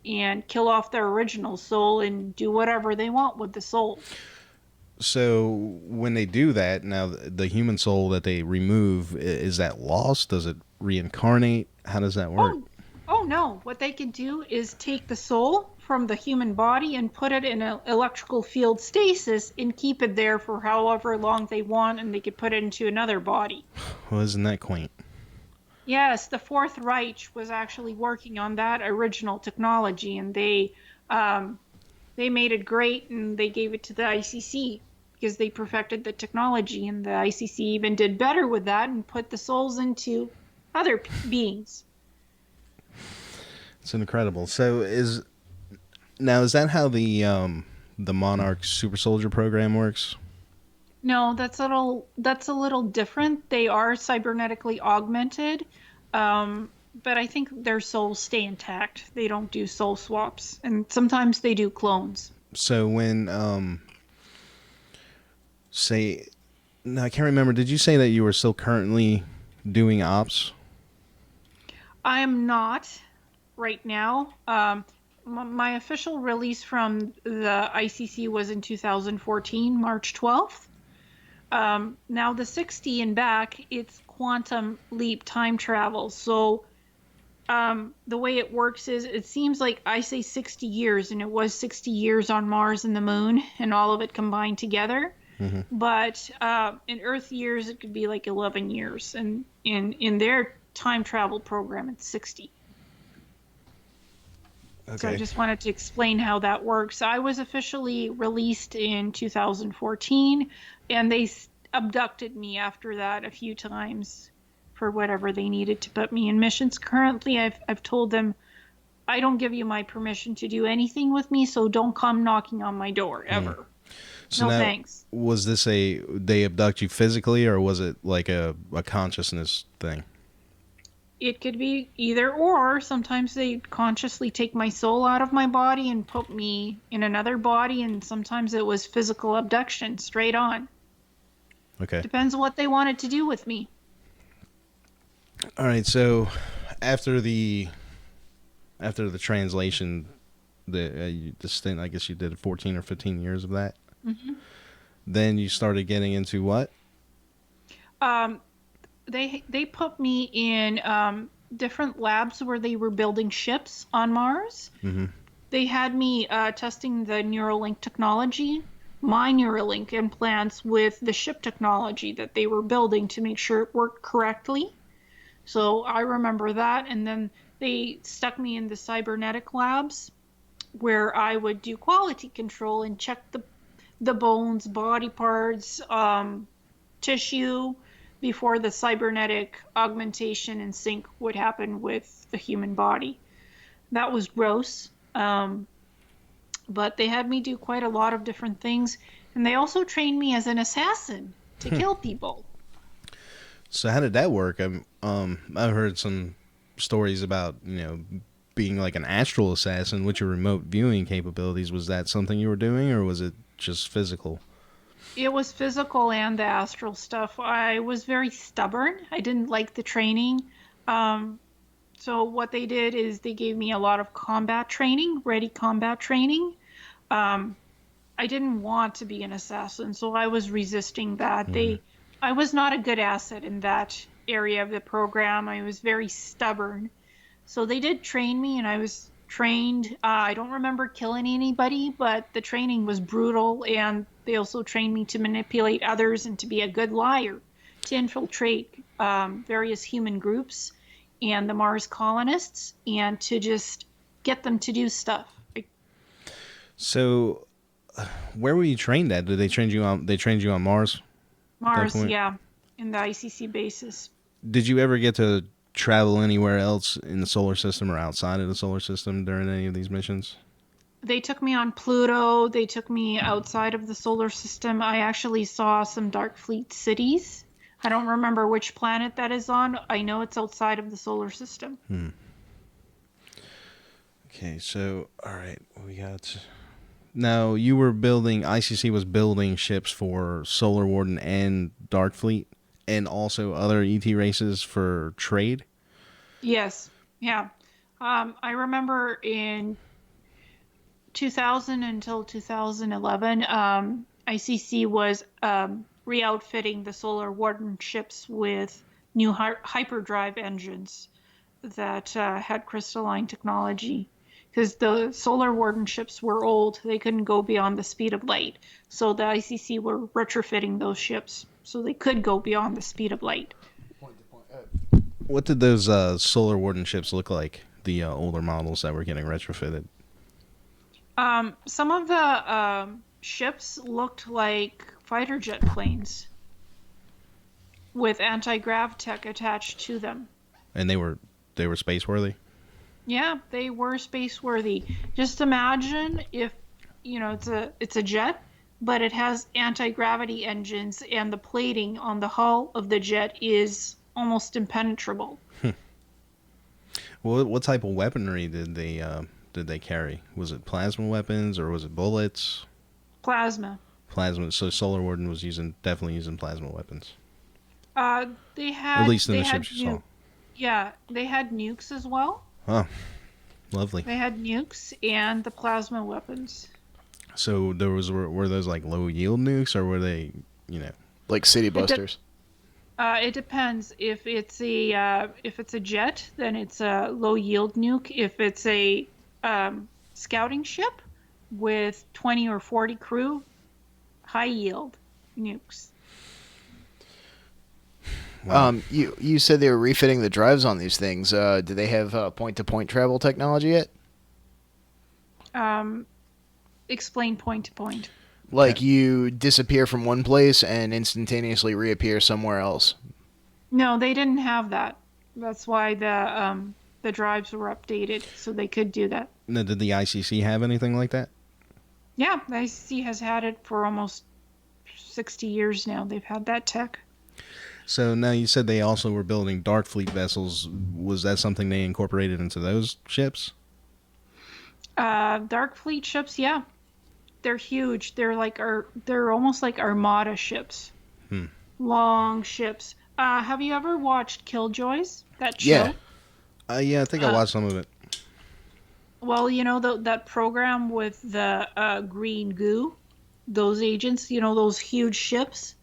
and kill off their original soul and do whatever they want with the soul. So when they do that, now the human soul that they remove, is that lost? Does it reincarnate? How does that work? Oh no. What they can do is take the soul from the human body and put it in an electrical field stasis and keep it there for however long they want, and they could put it into another body. Well, isn't that quaint? Yes, the Fourth Reich was actually working on that original technology, and they made it great, and they gave it to the ICC because they perfected the technology, and the ICC even did better with that and put the souls into other beings. It's incredible. So is that how the Monarch Super Soldier program works? No, that's a little different. They are cybernetically augmented, but I think their souls stay intact. They don't do soul swaps, and sometimes they do clones. So when no, I can't remember. Did you say that you were still currently doing ops? I am not right now. My official release from the ICC was in 2014, March 12th. Now the 60 and back, it's quantum leap time travel. So the way it works is, it seems like I say 60 years, and it was 60 years on Mars and the moon and all of it combined together. Mm-hmm. But in Earth years, it could be like 11 years. And in their time travel program, it's 60. Okay. So I just wanted to explain how that works. I was officially released in 2014, and they abducted me after that a few times for whatever they needed to put me in missions. Currently, I've told them, I don't give you my permission to do anything with me, so don't come knocking on my door ever. So no now, thanks. Was this they abduct you physically, or was it like a consciousness thing? It could be either or. Sometimes they consciously take my soul out of my body and put me in another body, and sometimes it was physical abduction, straight on. Okay. Depends on what they wanted to do with me. All right, so after the translation, the stint, I guess you did 14 or 15 years of that. Mm-hmm. Then you started getting into what? They put me in different labs where they were building ships on Mars. Mm-hmm. They had me testing the Neuralink technology, my Neuralink implants, with the ship technology that they were building to make sure it worked correctly. So I remember that. And then they stuck me in the cybernetic labs where I would do quality control and check the bones, body parts, tissue, before the cybernetic augmentation and sync would happen with the human body. That was gross. But they had me do quite a lot of different things. And they also trained me as an assassin to kill people. So how did that work? I've heard some stories about, being like an astral assassin with your remote viewing capabilities. Was that something you were doing, or was it just physical? It was physical and the astral stuff. I was very stubborn. I didn't like the training. So what they did is they gave me a lot of combat training, ready combat training. I didn't want to be an assassin, so I was resisting that. Mm-hmm. I was not a good asset in that area of the program. I was very stubborn. So they did train me, and I was trained. I don't remember killing anybody, but the training was brutal, and they also trained me to manipulate others and to be a good liar, to infiltrate various human groups and the Mars colonists, and to just get them to do stuff. So, where were you trained at? Did they train you on? They trained you on Mars? Mars, yeah, in the ICC bases. Did you ever get to travel anywhere else in the solar system or outside of the solar system during any of these missions? They took me on Pluto. They took me outside of the solar system. I actually saw some Dark Fleet cities. I don't remember which planet that is on. I know it's outside of the solar system. Okay, so, all right, we got... Now, you were building... ICC was building ships for Solar Warden and Dark Fleet, and also other ET races for trade? Yes, yeah. I remember in 2000 until 2011, ICC was re-outfitting the Solar Warden ships with new hyperdrive engines that had crystalline technology. Because the Solar Warden ships were old, they couldn't go beyond the speed of light. So the ICC were retrofitting those ships so they could go beyond the speed of light. What did those Solar Warden ships look like? The older models that were getting retrofitted. Some of the ships looked like fighter jet planes with anti-grav tech attached to them. And they were space worthy? Yeah, they were space worthy. Just imagine if, it's a jet, but it has anti-gravity engines and the plating on the hull of the jet is almost impenetrable. Well, what type of weaponry did they carry? Was it plasma weapons or was it bullets? Plasma. Plasma. So Solar Warden was definitely using plasma weapons. They had, at least in the ships you saw. Yeah, they had nukes as well. Oh, lovely. They had nukes and the plasma weapons. So were those like low yield nukes, or were they, like city busters? It depends. If it's a jet, then it's a low yield nuke. If it's a scouting ship with 20 or 40 crew, high yield nukes. Wow. You said they were refitting the drives on these things. Do they have point-to-point travel technology yet? Explain point to point. Like you disappear from one place and instantaneously reappear somewhere else. No, they didn't have that. That's why the drives were updated so they could do that. Now, did the ICC have anything like that? Yeah, the ICC has had it for almost 60 years now. They've had that tech. So now you said they also were building Dark Fleet vessels. Was that something they incorporated into those ships? Dark Fleet ships, yeah. They're huge. They're almost like Armada ships. Long ships. Have you ever watched Killjoys? That show? Yeah. Yeah, I think I watched some of it. Well, that program with the green goo, those agents, those huge ships.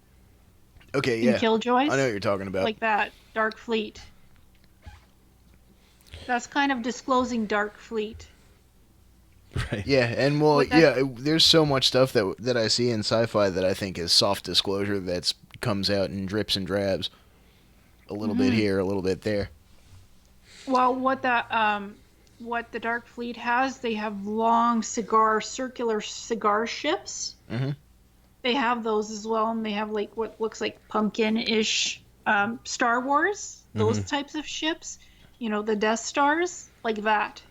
Okay, yeah. In Killjoys? I know what you're talking about. Like that, Dark Fleet. That's kind of disclosing Dark Fleet. Right. Yeah, and there's so much stuff that I see in sci-fi that I think is soft disclosure that comes out in drips and drabs. A little bit here, a little bit there. Well, what the Dark Fleet has, they have long circular cigar ships. Mm-hmm. They have those as well, and they have like what looks like pumpkin-ish Star Wars, those types of ships. The Death Stars, like that.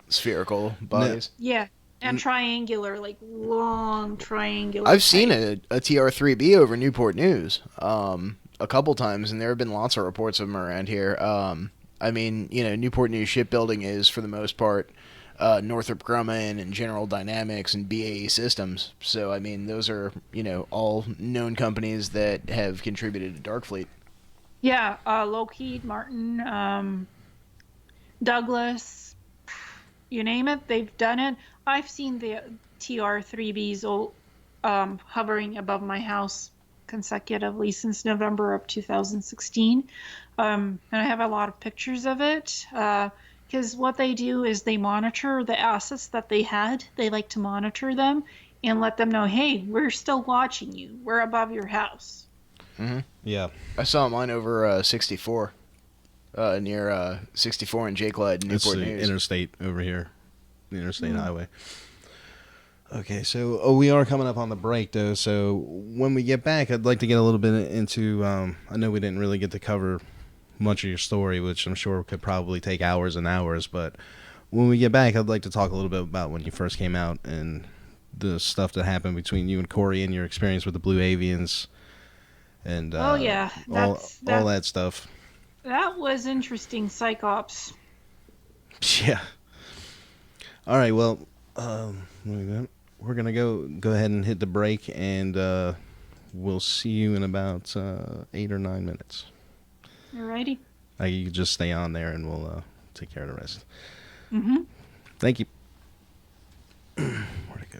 Spherical bodies. Yeah, and triangular, like long triangular. I've seen a TR-3B over Newport News a couple times, and there have been lots of reports of them around here. I mean, Newport News Shipbuilding is, for the most part, Northrop Grumman and General Dynamics and BAE Systems. So, I mean, those are, all known companies that have contributed to Darkfleet. Yeah, Lockheed Martin, Douglas, you name it, they've done it. I've seen the TR-3Bs hovering above my house consecutively since November of 2016. And I have a lot of pictures of it. Because what they do is they monitor the assets that they had. They like to monitor them and let them know, hey, we're still watching you. We're above your house. Mm-hmm. Yeah. I saw mine over 64, near 64 and J. Clyde in Newport News. Interstate over here, the interstate highway. Okay, so we are coming up on the break, though. So when we get back, I'd like to get a little bit into, I know we didn't really get to cover much of your story, which I'm sure could probably take hours and hours, but when we get back, I'd like to talk a little bit about when you first came out and the stuff that happened between you and Corey and your experience with the Blue Avians and all that stuff. That was interesting, Psychops. Yeah. All right, well, we're going to go ahead and hit the break, and we'll see you in about 8 or 9 minutes. Alrighty. You can just stay on there, and we'll take care of the rest. Mm-hmm. Thank you. Where'd it go?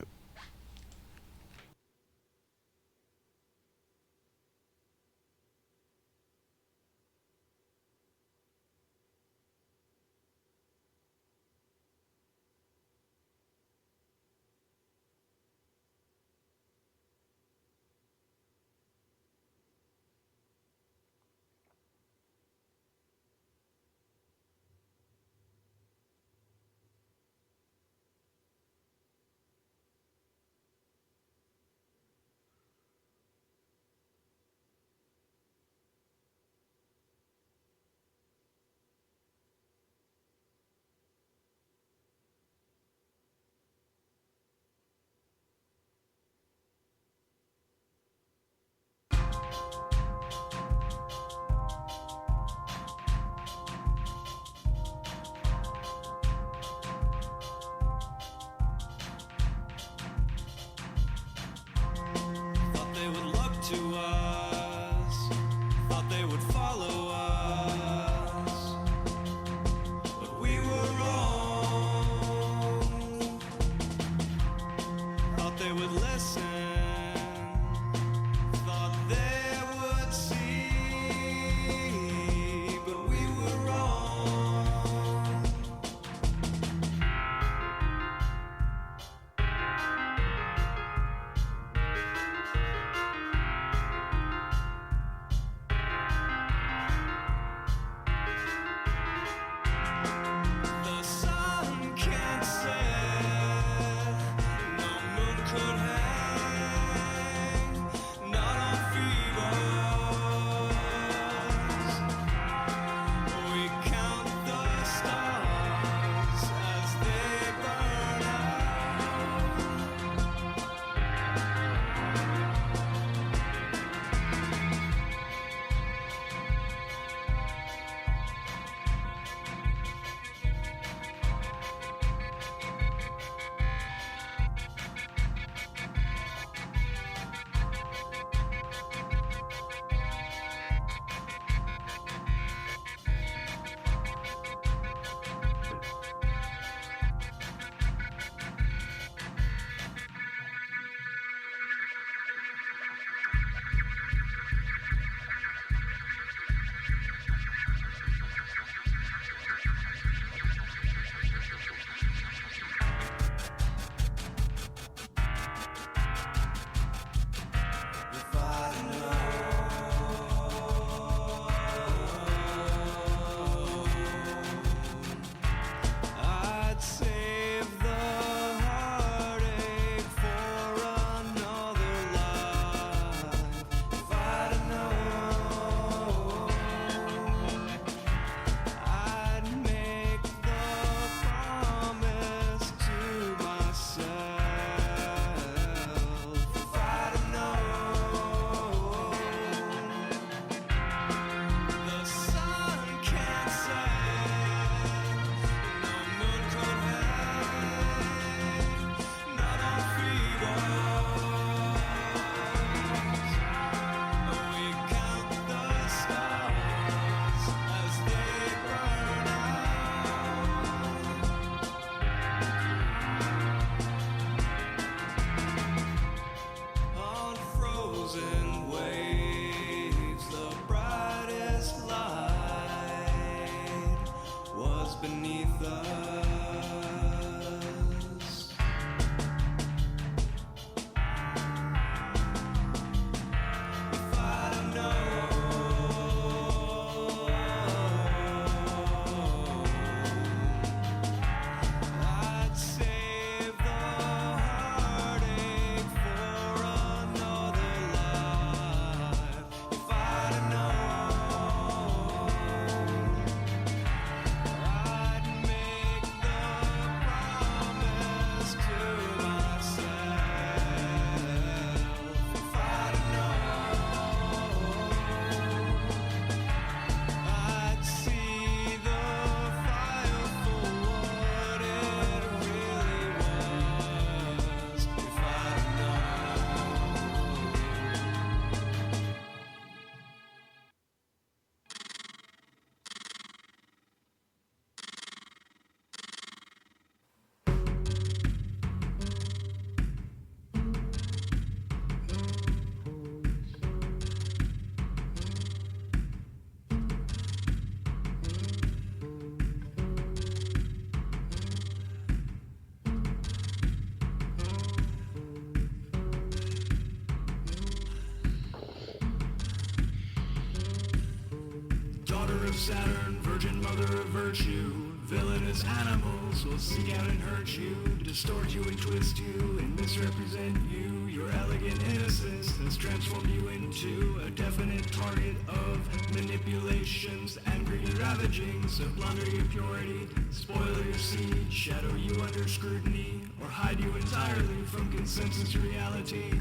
daughter of Saturn, virgin mother of virtue. Villainous animals will seek out and hurt you, distort you and twist you, and misrepresent you. Your elegant innocence has transformed you into a definite target of manipulations and greedy ravagings that blunder your purity, spoil your seed, shadow you under scrutiny, or hide you entirely from consensus reality.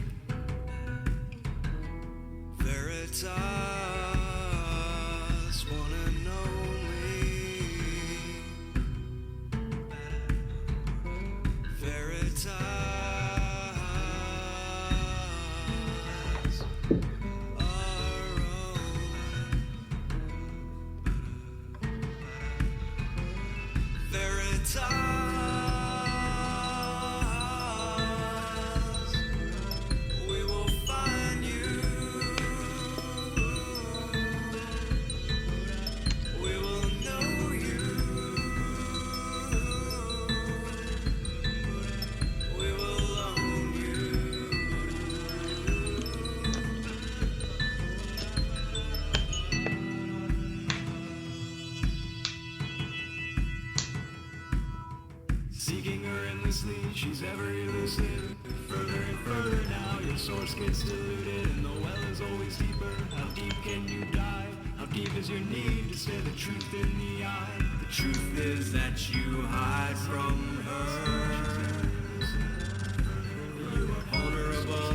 Veritas, one and only. Veritas, our own. Veritas. Seeking her endlessly, she's ever elusive. Further and further now, your source gets diluted, and the well is always deeper. How deep can you dive? How deep is your need to stare the truth in the eye? The truth is that you hide from her. You are vulnerable.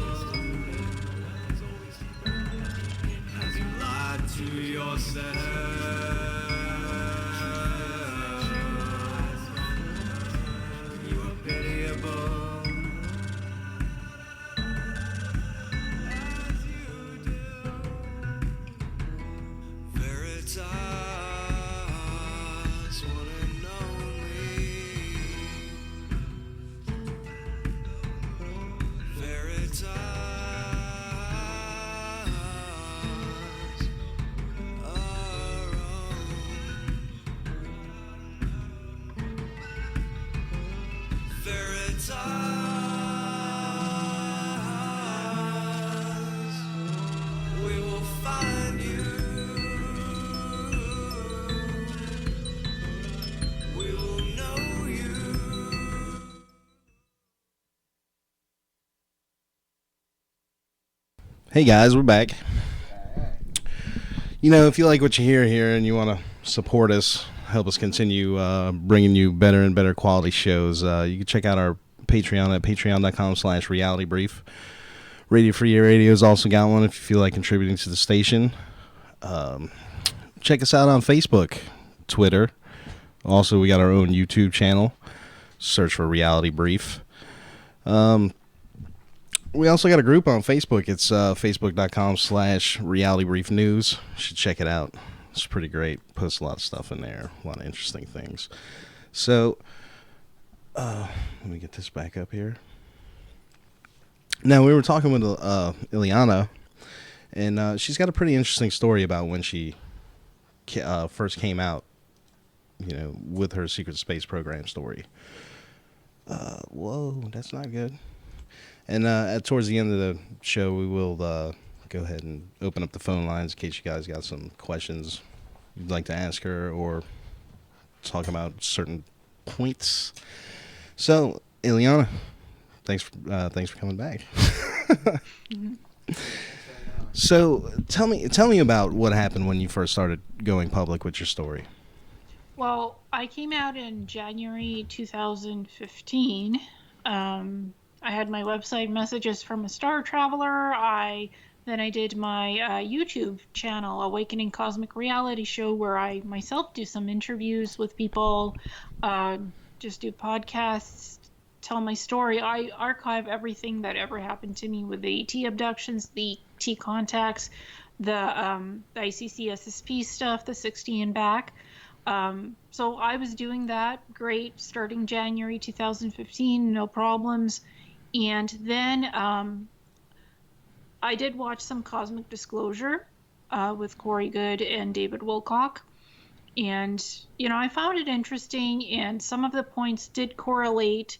As you lied to yourself. Hey guys, we're back. You know, if you like what you hear here and you want to support us, help us continue bringing you better and better quality shows, you can check out our Patreon at patreon.com/realitybrief. Radio Free Radio's also got one if you feel like contributing to the station. Check us out on Facebook, Twitter. Also, we got our own YouTube channel. Search for Reality Brief. We also got a group on Facebook. It's facebook.com/realitybriefnews. You should check it out. It's pretty great. Post a lot of stuff in there. A lot of interesting things. So, let me get this back up here. Now, we were talking with Ileana, and she's got a pretty interesting story about when she first came out, you know, with her secret space program story. Whoa, that's not good. And towards the end of the show, we will go ahead and open up the phone lines in case you guys got some questions you'd like to ask her or talk about certain points. So, Ileana, thanks for coming back. Mm-hmm. So, tell me about what happened when you first started going public with your story. Well, I came out in January 2015. I had my website Messages from a Star Traveler. Then I did my YouTube channel, Awakening Cosmic Reality Show, where I myself do some interviews with people, just do podcasts, tell my story. I archive everything that ever happened to me with the ET abductions, the ET contacts, the ICC SSP stuff, the 60 and back. So I was doing that great starting January 2015, no problems. And then I did watch some Cosmic Disclosure with Corey Goode and David Wilcock. And, you know, I found it interesting, and some of the points did correlate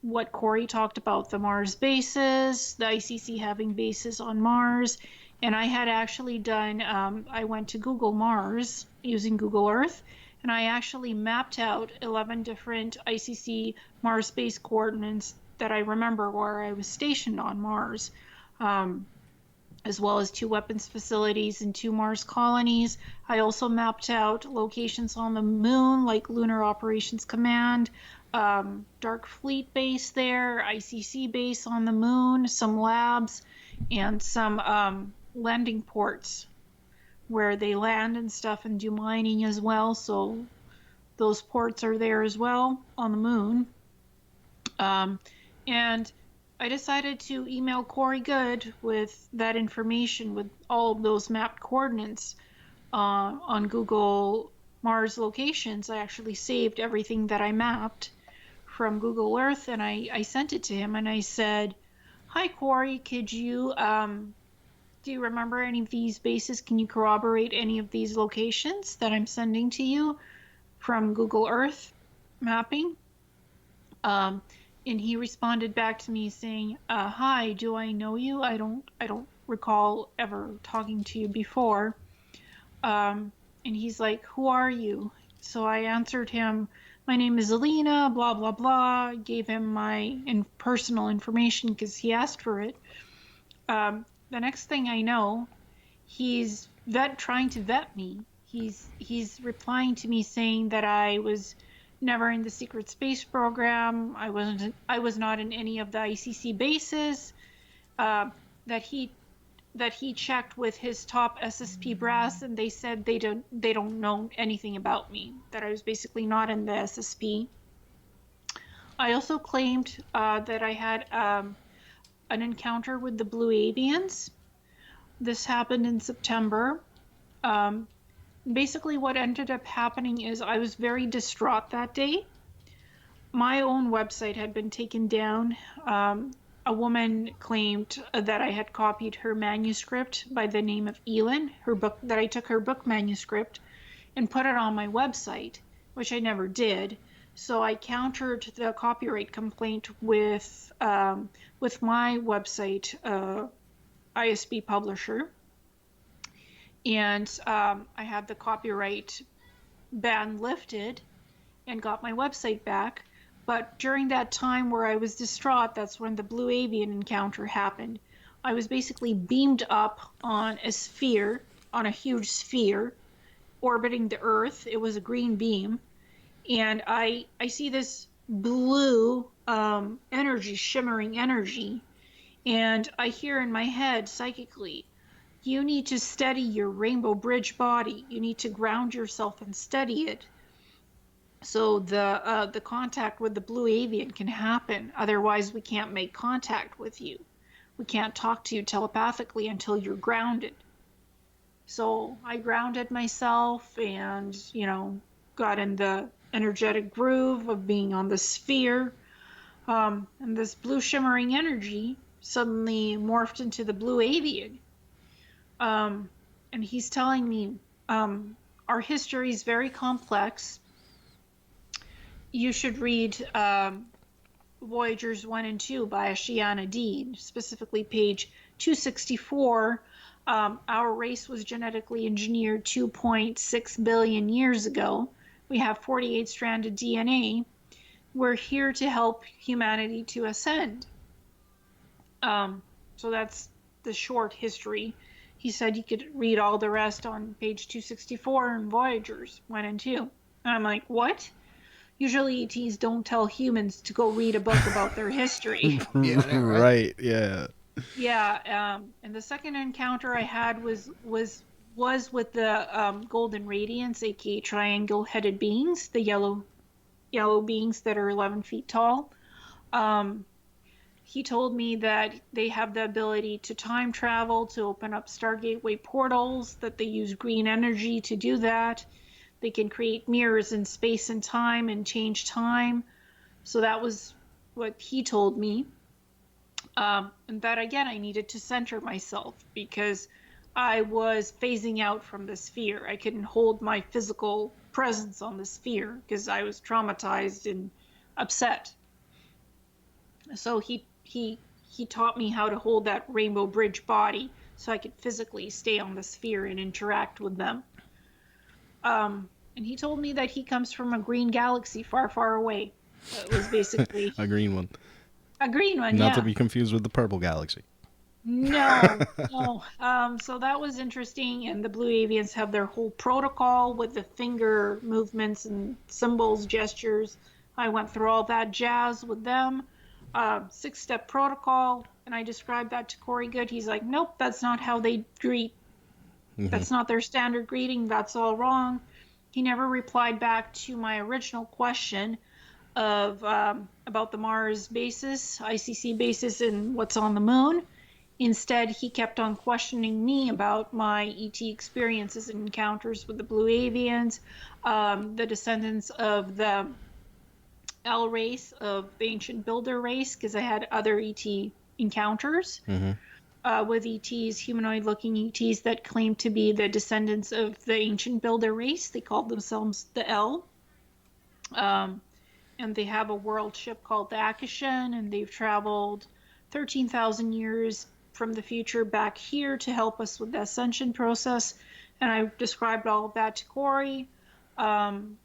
what Corey talked about, the Mars bases, the ICC having bases on Mars, And I had actually done, I went to Google Mars using Google Earth, and I actually mapped out 11 different ICC Mars space coordinates that I remember where I was stationed on Mars, as well as 2 weapons facilities and 2 Mars colonies. I also mapped out locations on the moon, like Lunar Operations Command, Dark Fleet base there, ICC base on the moon, some labs, and some landing ports where they land and stuff and do mining as well. So those ports are there as well on the moon. And I decided to email Corey Goode with that information, with all of those mapped coordinates on Google Mars locations. I actually saved everything that I mapped from Google Earth, and I sent it to him, and I said, "Hi, Corey, could you, do you remember any of these bases? Can you corroborate any of these locations that I'm sending to you from Google Earth mapping?" And he responded back to me saying, "Hi, do I know you? I don't recall ever talking to you before." And he's like, "Who are you?" So I answered him, "My name is Ileana, blah, blah, blah." Gave him my personal information because he asked for it. The next thing I know, he's trying to vet me. He's replying to me saying that I was never in the secret space program. I was not in any of the ICC bases. That he checked with his top SSP brass, and they said they don't know anything about me. That I was basically not in the SSP. I also claimed that I had an encounter with the Blue Avians. This happened in September. Basically what ended up happening is I was very distraught that day. My own website had been taken down. A woman claimed that I had copied her manuscript by the name of Ileana, her book, that I took her book manuscript and put it on my website, which I never did. So I countered the copyright complaint with my website, ISB publisher. And I had the copyright ban lifted and got my website back. But during that time where I was distraught, that's when the Blue Avian encounter happened. I was basically beamed up on a sphere, on a huge sphere, orbiting the Earth. It was a green beam. And I see this blue energy, shimmering energy. And I hear in my head psychically, "You need to steady your Rainbow Bridge body. You need to ground yourself and steady it, so the contact with the Blue Avian can happen. Otherwise, we can't make contact with you. We can't talk to you telepathically until you're grounded." So I grounded myself and, got in the energetic groove of being on the sphere. And this blue shimmering energy suddenly morphed into the Blue Avian. And he's telling me, our history is very complex. You should read Voyagers 1 and 2 by Ileana Dean, specifically page 264. Our race was genetically engineered 2.6 billion years ago. We have 48 stranded DNA. We're here to help humanity to ascend. So that's the short history. He said you could read all the rest on page 264 in Voyagers 1 and 2. And I'm like, what? Usually ETs don't tell humans to go read a book about their history. Yeah, I know, right? Right, yeah. Yeah, and the second encounter I had was with the Golden Radiance, aka triangle-headed beings, the yellow beings that are 11 feet tall. He told me that they have the ability to time travel, to open up Stargateway portals, that they use green energy to do that. They can create mirrors in space and time and change time. So that was what he told me. And that, again, I needed to center myself because I was phasing out from the sphere. I couldn't hold my physical presence on the sphere because I was traumatized and upset. So he taught me how to hold that Rainbow Bridge body so I could physically stay on the sphere and interact with them. And he told me that he comes from a green galaxy far, far away. It was basically A green one. a green one, Not yeah. to be confused with the purple galaxy. No, no. So that was interesting. And the Blue Avians have their whole protocol with the finger movements and symbols, gestures. I went through all that jazz with them. 6-step protocol. And I described that to Corey Goode. He's like, nope, that's not how they greet. That's not their standard greeting. That's all wrong. He never replied back to my original question of about the Mars basis, ICC basis, and what's on the moon. Instead, he kept on questioning me about my ET experiences and encounters with the Blue Avians, the descendants of the L race, of the ancient builder race, because I had other ET encounters with ETs, humanoid-looking ETs that claimed to be the descendants of the ancient builder race. They called themselves the L. And they have a world ship called the Akashan, and they've traveled 13,000 years from the future back here to help us with the ascension process. And I described all of that to Corey. And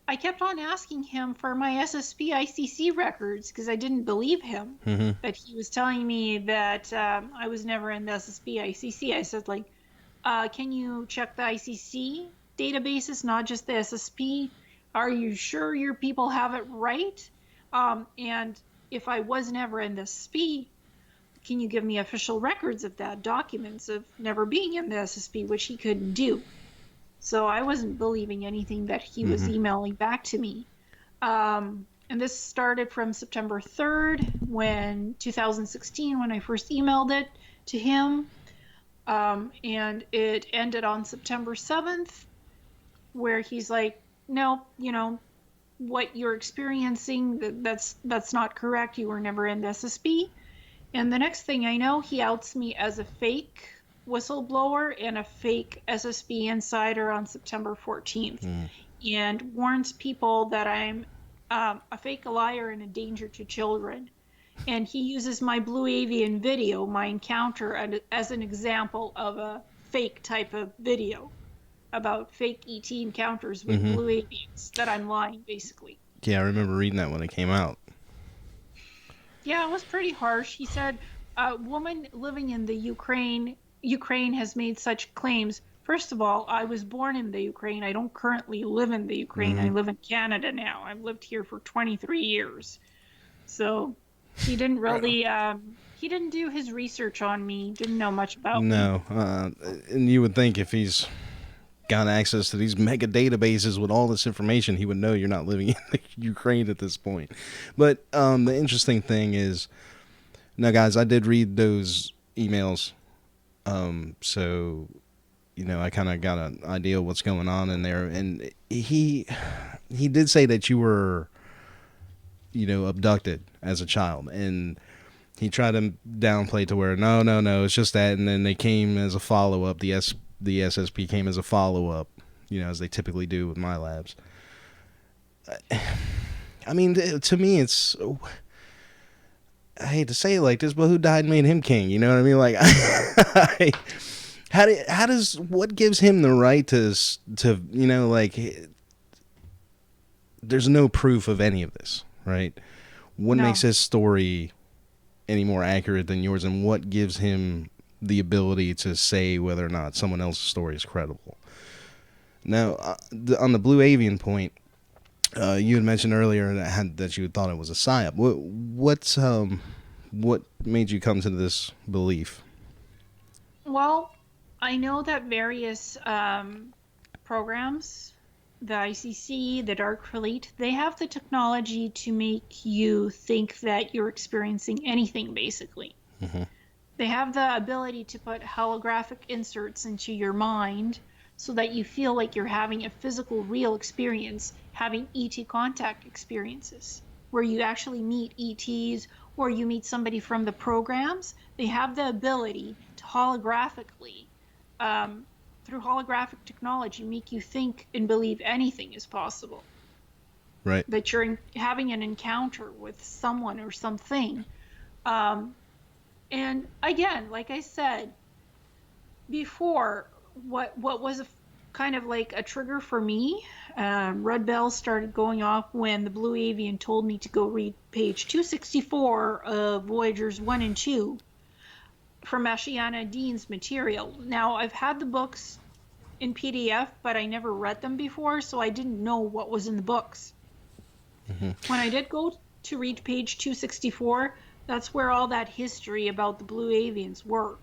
I kept on asking him for my SSP ICC records because I didn't believe him that he was telling me that I was never in the SSP ICC. I said, like, can you check the ICC databases, not just the SSP? Are you sure your people have it right? And if I was never in the SSP, can you give me official records of that, documents of never being in the SSP, which he couldn't do. So I wasn't believing anything that he was emailing back to me. And this started from September 3rd, 2016, when I first emailed it to him. And it ended on September 7th, where he's like, no, what you're experiencing, that's not correct. You were never in the SSP. And the next thing I know, he outs me as a fake whistleblower and a fake SSP insider on September 14th, and warns people that I'm a fake liar and a danger to children. And he uses my Blue Avian video, my encounter, as an example of a fake type of video about fake ET encounters with Blue Avians, that I'm lying, basically. Yeah, I remember reading that when it came out. Yeah, it was pretty harsh. He said, a woman living in the Ukraine has made such claims. First of all, I was born in the Ukraine. I don't currently live in the Ukraine. I live in Canada now. I've lived here for 23 years. So he didn't really, he didn't do his research on me, didn't know much about me. No, and you would think if he's got access to these mega databases with all this information, he would know you're not living in the Ukraine at this point. But the interesting thing is, now guys, I did read those emails, so I kind of got an idea of what's going on in there. And he did say that you were abducted as a child, and he tried to downplay to where no, it's just that. And then they came as a follow-up. The SSP came as a follow-up, as they typically do with my labs. I mean, to me, it's, I hate to say it like this, but who died and made him king? You know what I mean? Like, what gives him the right to there's no proof of any of this, right? What makes his story any more accurate than yours, and what gives him the ability to say whether or not someone else's story is credible? Now, on the Blue Avian point, you had mentioned earlier that you had thought it was a psyop. What made you come to this belief? Well, I know that various programs, the ICC, the Dark Fleet, they have the technology to make you think that you're experiencing anything, basically. They have the ability to put holographic inserts into your mind so that you feel like you're having a physical, real experience, having ET contact experiences, where you actually meet ETs or you meet somebody from the programs. They have the ability to holographically, through holographic technology, make you think and believe anything is possible. Right. That you're having an encounter with someone or something. And again, like I said, before, what was kind of like a trigger for me, red bells started going off when the Blue Avian told me to go read page 264 of Voyagers 1 and 2 from Ileana Dean's material. Now, I've had the books in PDF, but I never read them before, so I didn't know what was in the books. When I did go to read page 264, that's where all that history about the Blue Avians were.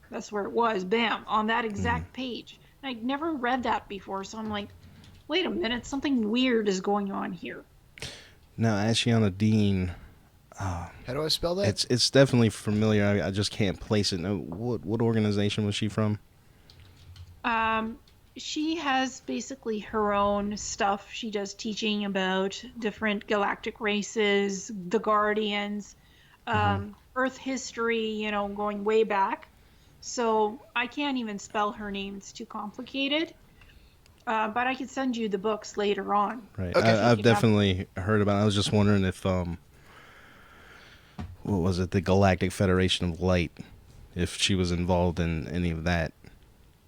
That's where it was, bam, on that exact page. I'd never read that before, so I'm like, wait a minute, something weird is going on here. Now, Ileana Dean, How do I spell that? it's definitely familiar. I just can't place it. No, what organization was she from? She has basically her own stuff. She does teaching about different galactic races, the Guardians, Earth history, going way back. So I can't even spell her name. It's too complicated. But I can send you the books later on. Right. Okay. I've definitely heard about it. I was just wondering if, what was it, the Galactic Federation of Light, if she was involved in any of that.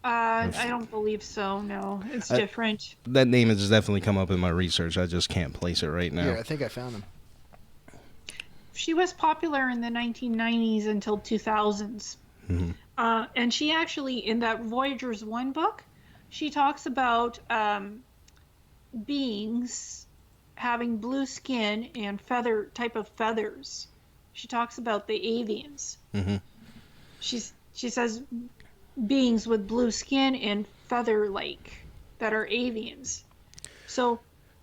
I don't believe so, no. It's different. That name has definitely come up in my research. I just can't place it right now. Here, I think I found them. She was popular in the 1990s until 2000s. And she actually, in that Voyagers 1 book, she talks about beings having blue skin and type of feathers. She talks about the avians. She says beings with blue skin and feather-like that are avians. So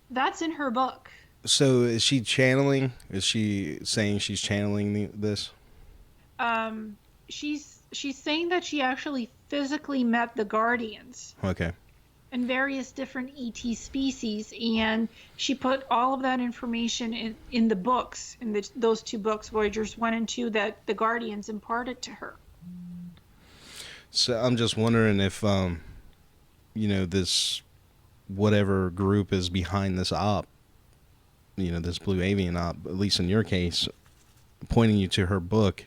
that's in her book. So is she channeling? Is she saying she's channeling this? She's saying that she actually physically met the Guardians. Okay. And various different ET species, and she put all of that information in the books, in those 2 books, Voyagers 1 and 2, that the Guardians imparted to her. So I'm just wondering if, this whatever group is behind this op, this Blue Avian op, at least in your case, pointing you to her book,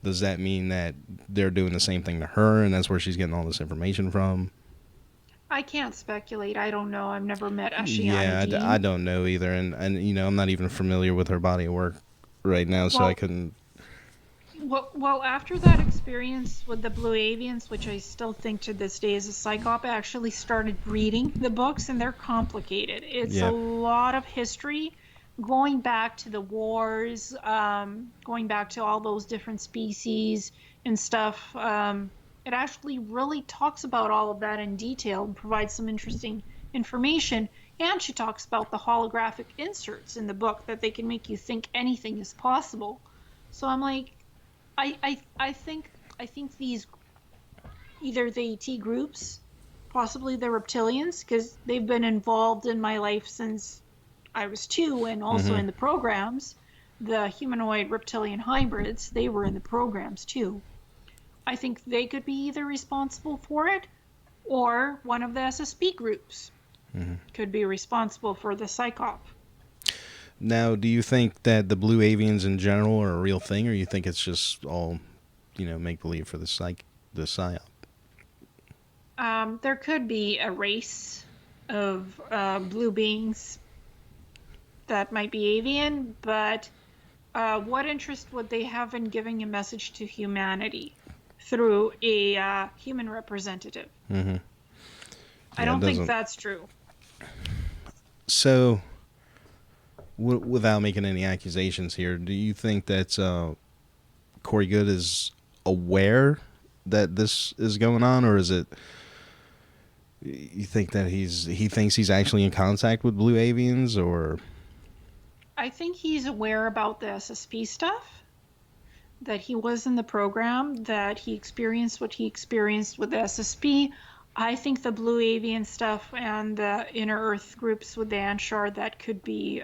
does that mean that they're doing the same thing to her and that's where she's getting all this information from? I can't speculate. I don't know. I've never met Ileana Yeah, Dean. I don't know either. And I'm not even familiar with her body of work right now, so I couldn't... Well, after that experience with the Blue Avians, which I still think to this day is a psychop, I actually started reading the books, and they're complicated. It's a lot of history, going back to the wars, going back to all those different species and stuff. It actually really talks about all of that in detail and provides some interesting information. And she talks about the holographic inserts in the book that they can make you think anything is possible. So I'm like, I think these, either the ET groups, possibly the reptilians, because they've been involved in my life since I was 2, and also in the programs, the humanoid reptilian hybrids, they were in the programs too. I think they could be either responsible for it, or one of the SSP groups could be responsible for the psychop. Now, do you think that the Blue Avians in general are a real thing, or you think it's just all, make-believe for the psyop? There could be a race of blue beings that might be avian, but what interest would they have in giving a message to humanity through a human representative? I don't think that's true. So, without making any accusations here, do you think that Corey Goode is aware that this is going on, or is it you think that he thinks he's actually in contact with Blue Avians, or? I think he's aware about the SSP stuff, that he was in the program, that he experienced what he experienced with the SSP. I think the Blue Avian stuff and the Inner Earth groups with the Anshar, that could be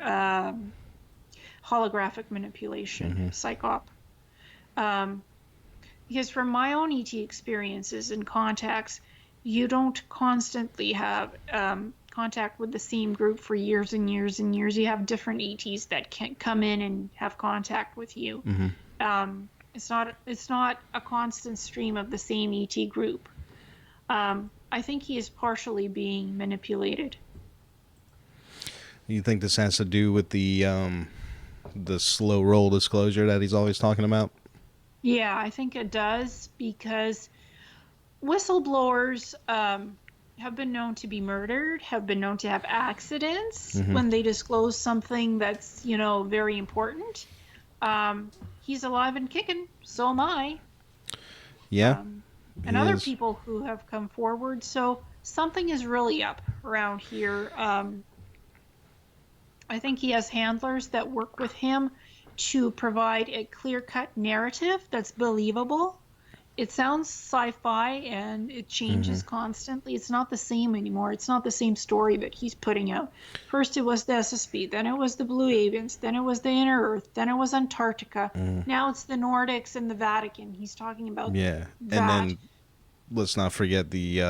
holographic manipulation, psychop. Because from my own ET experiences and contacts, you don't constantly have contact with the same group for years and years and years. You have different ETs that can come in and have contact with you. It's not a constant stream of the same ET group. I think he is partially being manipulated. You think this has to do with the slow roll disclosure that he's always talking about? Yeah, I think it does, because whistleblowers have been known to be murdered, have been known to have accidents when they disclose something that's, very important. He's alive and kicking, so am I. Yeah. And other people who have come forward. So something is really up around here. I think he has handlers that work with him to provide a clear-cut narrative that's believable. It sounds sci-fi and it changes constantly. It's not the same anymore. It's not the same story that he's putting out. First it was the SSP, then it was the Blue Avians, then it was the Inner Earth, then it was Antarctica. Now it's the Nordics and the Vatican. He's talking about that. And then let's not forget the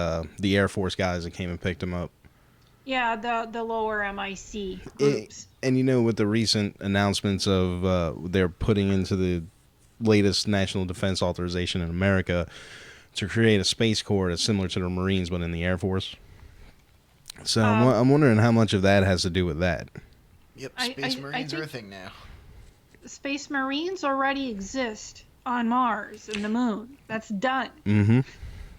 Air Force guys that came and picked him up. Yeah, the lower MIC groups. And with the recent announcements of they're putting into the latest national defense authorization in America to create a Space Corps that's similar to the Marines but in the Air Force. So I'm wondering how much of that has to do with that. Yep, Space Marines are a thing now. Space Marines already exist on Mars and the Moon. That's done.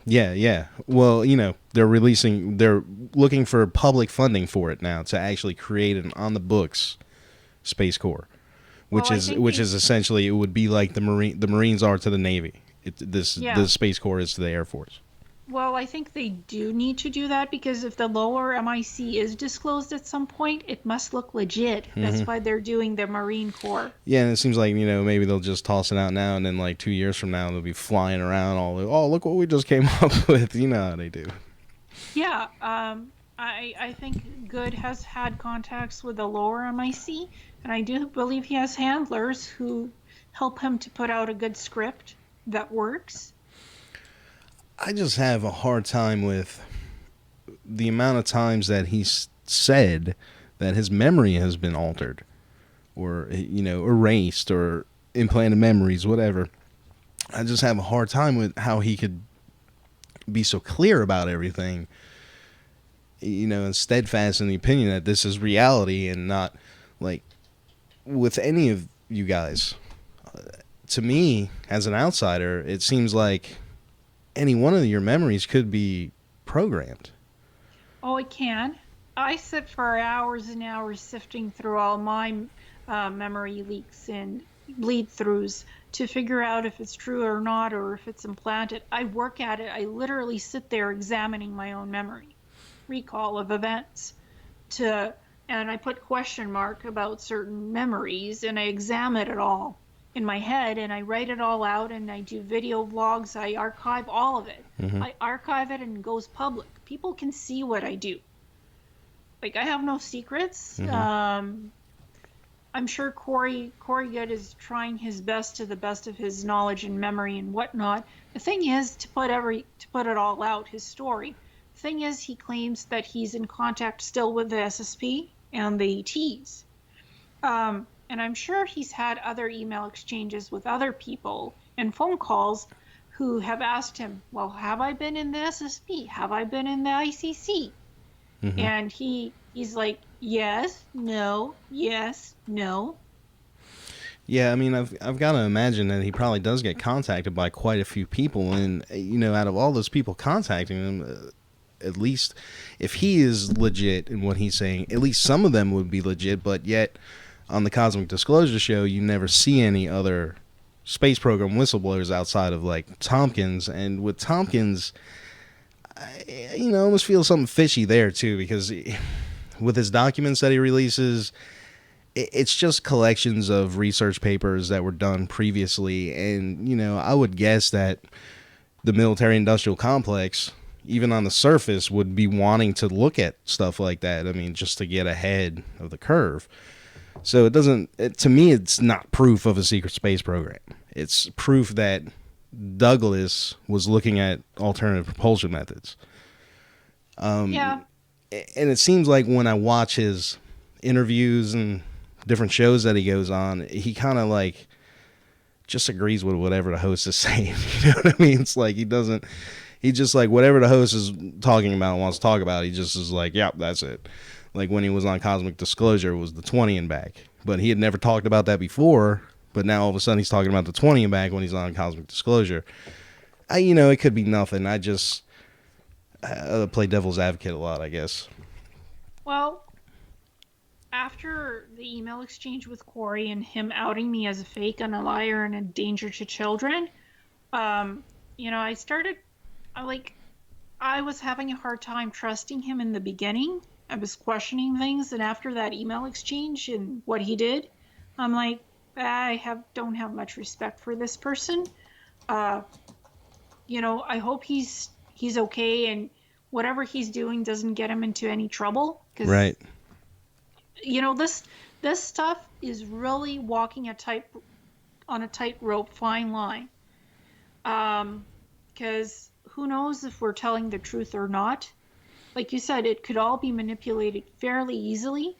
Yeah. Well, they're looking for public funding for it now to actually create an on-the-books Space Corps, which is essentially, it would be like the Marines are to the Navy. The Space Corps is to the Air Force. Well, I think they do need to do that, because if the lower MIC is disclosed at some point, it must look legit. That's why they're doing the Marine Corps. Yeah, and it seems like, maybe they'll just toss it out now, and then like 2 years from now, they'll be flying around look what we just came up with. You know how they do. Yeah, I think Goode has had contacts with the lower MIC, and I do believe he has handlers who help him to put out a good script that works. I just have a hard time with the amount of times that he's said that his memory has been altered or, erased or implanted memories, whatever. I just have a hard time with how he could be so clear about everything, and steadfast in the opinion that this is reality and not like with any of you guys. To me, as an outsider, it seems like any one of your memories could be programmed. Oh, it can. I sit for hours and hours sifting through all my memory leaks and bleed-throughs to figure out if it's true or not, or if it's implanted. I work at it. I literally sit there examining my own memory, recall of events, and I put question mark about certain memories, and I examine it all in my head, and I write it all out, and I do video vlogs. I archive all of it. I archive it, and it goes public. People can see what I do. Like, I have no secrets. I'm sure Corey Goode is trying his best to the best of his knowledge and memory and whatnot. The thing is to put it all out, his story. The thing is, he claims that he's in contact still with the SSP and the ETs. And I'm sure he's had other email exchanges with other people and phone calls who have asked him, well, have I been in the SSP? Have I been in the ICC? And he's like, yes, no, yes, no. Yeah, I mean, I've got to imagine that he probably does get contacted by quite a few people. And, out of all those people contacting him, at least if he is legit in what he's saying, at least some of them would be legit, but yet on the Cosmic Disclosure Show, you never see any other space program whistleblowers outside of, like, Tompkins. And with Tompkins, I almost feel something fishy there, too, because with his documents that he releases, it's just collections of research papers that were done previously. And, I would guess that the military-industrial complex, even on the surface, would be wanting to look at stuff like that. I mean, just to get ahead of the curve. So to me, it's not proof of a secret space program. It's proof that Douglas was looking at alternative propulsion methods. Yeah. And it seems like when I watch his interviews and different shows that he goes on, he kind of like just agrees with whatever the host is saying. You know what I mean? It's like he just like whatever the host is talking about and wants to talk about, he just is like, yep, that's it. Like when he was on Cosmic Disclosure, it was the 20 and back. But he had never talked about that before, but now all of a sudden he's talking about the 20 and back when he's on Cosmic Disclosure. It could be nothing. I just play devil's advocate a lot, I guess. Well, after the email exchange with Corey and him outing me as a fake and a liar and a danger to children, I was having a hard time trusting him in the beginning. I was questioning things, and after that email exchange and what he did, I'm like, don't have much respect for this person. I hope he's okay, and whatever he's doing doesn't get him into any trouble. Right. This stuff is really walking on a tightrope, fine line. Because who knows if we're telling the truth or not? Like you said, it could all be manipulated fairly easily.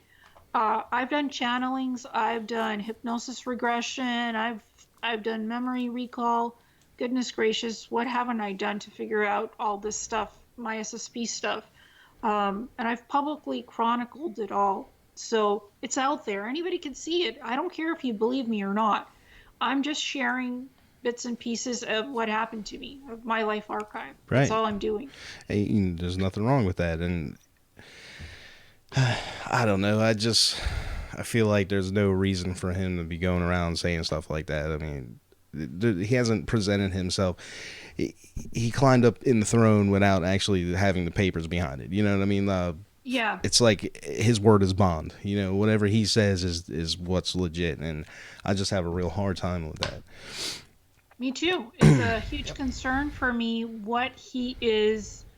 I've done channelings, I've done hypnosis regression, I've done memory recall. Goodness gracious, what haven't I done to figure out all this stuff, my SSP stuff? And I've publicly chronicled it all. So it's out there. Anybody can see it. I don't care if you believe me or not. I'm just sharing bits and pieces of what happened to me, of my life archive. Right. That's all I'm doing. Hey, there's nothing wrong with that. And I don't know. I feel like there's no reason for him to be going around saying stuff like that. I mean, he hasn't presented himself. He climbed up in the throne without actually having the papers behind it. You know what I mean? Yeah. It's like his word is bond. Whatever he says is what's legit. And I just have a real hard time with that. Me too. It's a huge concern for me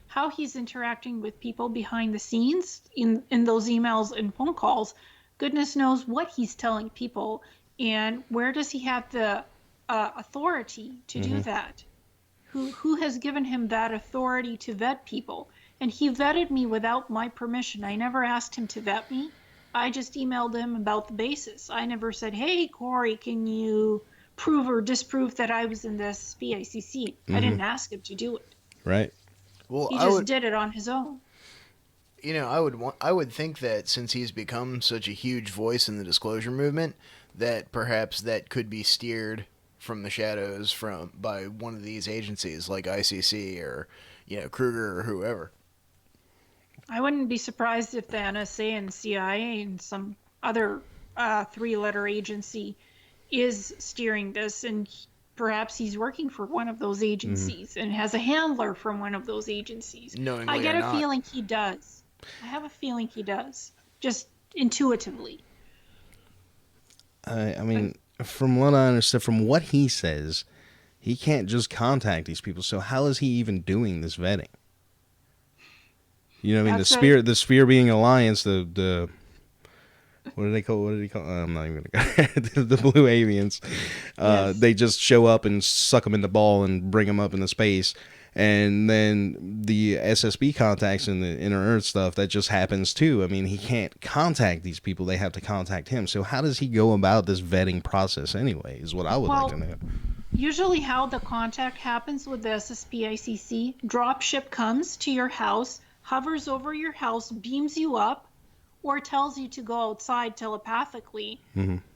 how he's interacting with people behind the scenes in those emails and phone calls. Goodness knows what he's telling people, and where does he have the authority to do that? Who has given him that authority to vet people? And he vetted me without my permission. I never asked him to vet me. I just emailed him about the basis. I never said, hey, Corey, can you prove or disprove that I was in the SPICC? I didn't ask him to do it. Right. Well, He just did it on his own. I would think that since he's become such a huge voice in the disclosure movement, that perhaps that could be steered from the shadows by one of these agencies like ICC or Kruger or whoever. I wouldn't be surprised if the NSA and CIA and some other three-letter agency is steering this, and perhaps he's working for one of those agencies and has a handler from one of those agencies. Knowingly I get or a not. feeling he does. I have a feeling he does, just intuitively. I mean, from what I understand, from what he says, he can't just contact these people. So how is he even doing this vetting? You know what I mean? The sphere being alliance, the what did he call? I'm not even gonna go. The blue avians. Yes. They just show up and suck them in the ball and bring them up into space. And then the SSP contacts and the inner Earth stuff, that just happens too. I mean, he can't contact these people. They have to contact him. So how does he go about this vetting process anyway, is what I would like to know. Usually how the contact happens with the SSP-ICC, dropship comes to your house, hovers over your house, beams you up, or tells you to go outside telepathically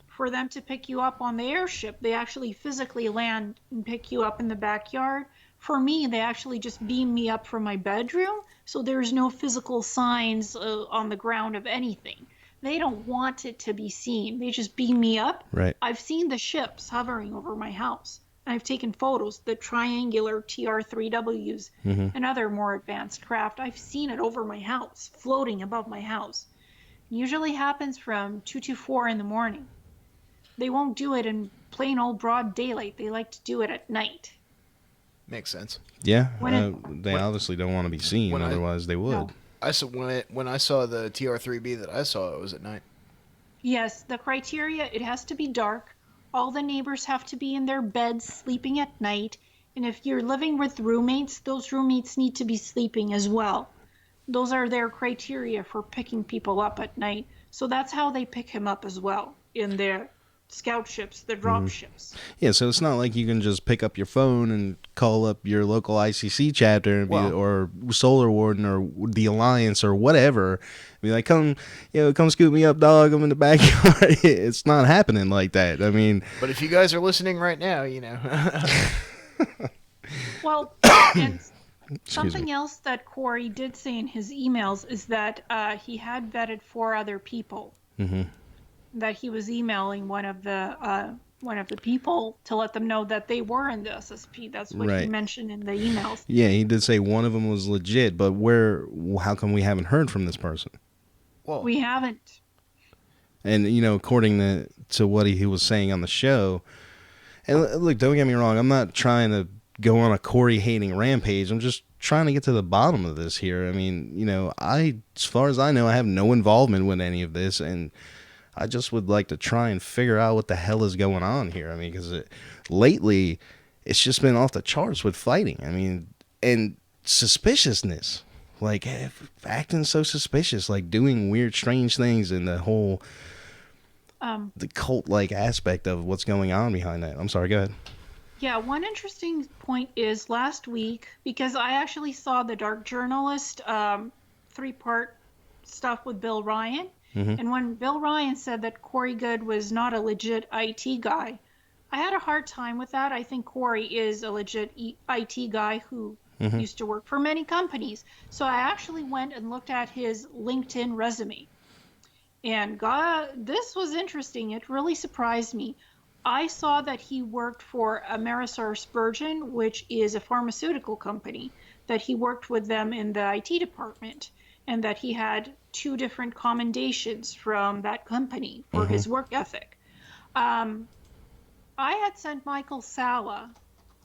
for them to pick you up on the airship. They actually physically land and pick you up in the backyard. For me, they actually just beam me up from my bedroom, so there's no physical signs on the ground of anything. They don't want it to be seen. They just beam me up. Right. I've seen the ships hovering over my house. I've taken photos, the triangular TR-3Ws and other more advanced craft. I've seen it over my house, floating above my house. It usually happens from 2 to 4 in the morning. They won't do it in plain old broad daylight. They like to do it at night. Makes sense. Yeah, they obviously don't want to be seen, otherwise they would. No. I saw when I saw the TR-3B that I saw, it was at night. Yes, the criteria, it has to be dark. All the neighbors have to be in their beds sleeping at night. And if you're living with roommates, those roommates need to be sleeping as well. Those are their criteria for picking people up at night. So that's how they pick him up as well, in their scout ships, the drop ships. Yeah, so it's not like you can just pick up your phone and call up your local ICC chapter and or Solar Warden or the Alliance or whatever. Be like, come scoop me up, dog. I'm in the backyard. It's not happening like that. I mean, But if you guys are listening right now, Well, and something else that Corey did say in his emails is that he had vetted 4 other people. Mm-hmm. That he was emailing one of the people to let them know that they were in the SSP. That's what he mentioned in the emails. Yeah, he did say one of them was legit, but how come we haven't heard from this person? well, We haven't. And, according to what he was saying on the show, and look, don't get me wrong, I'm not trying to go on a Corey hating rampage. I'm just trying to get to the bottom of this here. I mean, as far as I know, I have no involvement with any of this, and I just would like to try and figure out what the hell is going on here. I mean, because lately, it's just been off the charts with fighting. I mean, and suspiciousness. Like, acting so suspicious, like doing weird, strange things, and the whole the cult-like aspect of what's going on behind that. I'm sorry, go ahead. Yeah, one interesting point is last week, because I actually saw the Dark Journalist 3-part stuff with Bill Ryan. Mm-hmm. And when Bill Ryan said that Corey Goode was not a legit IT guy, I had a hard time with that. I think Corey is a legit IT guy who used to work for many companies. So I actually went and looked at his LinkedIn resume. And this was interesting. It really surprised me. I saw that he worked for AmerisourceBergen, which is a pharmaceutical company, that he worked with them in the IT department, and that he had 2 different commendations from that company for his work ethic. I had sent Michael Sala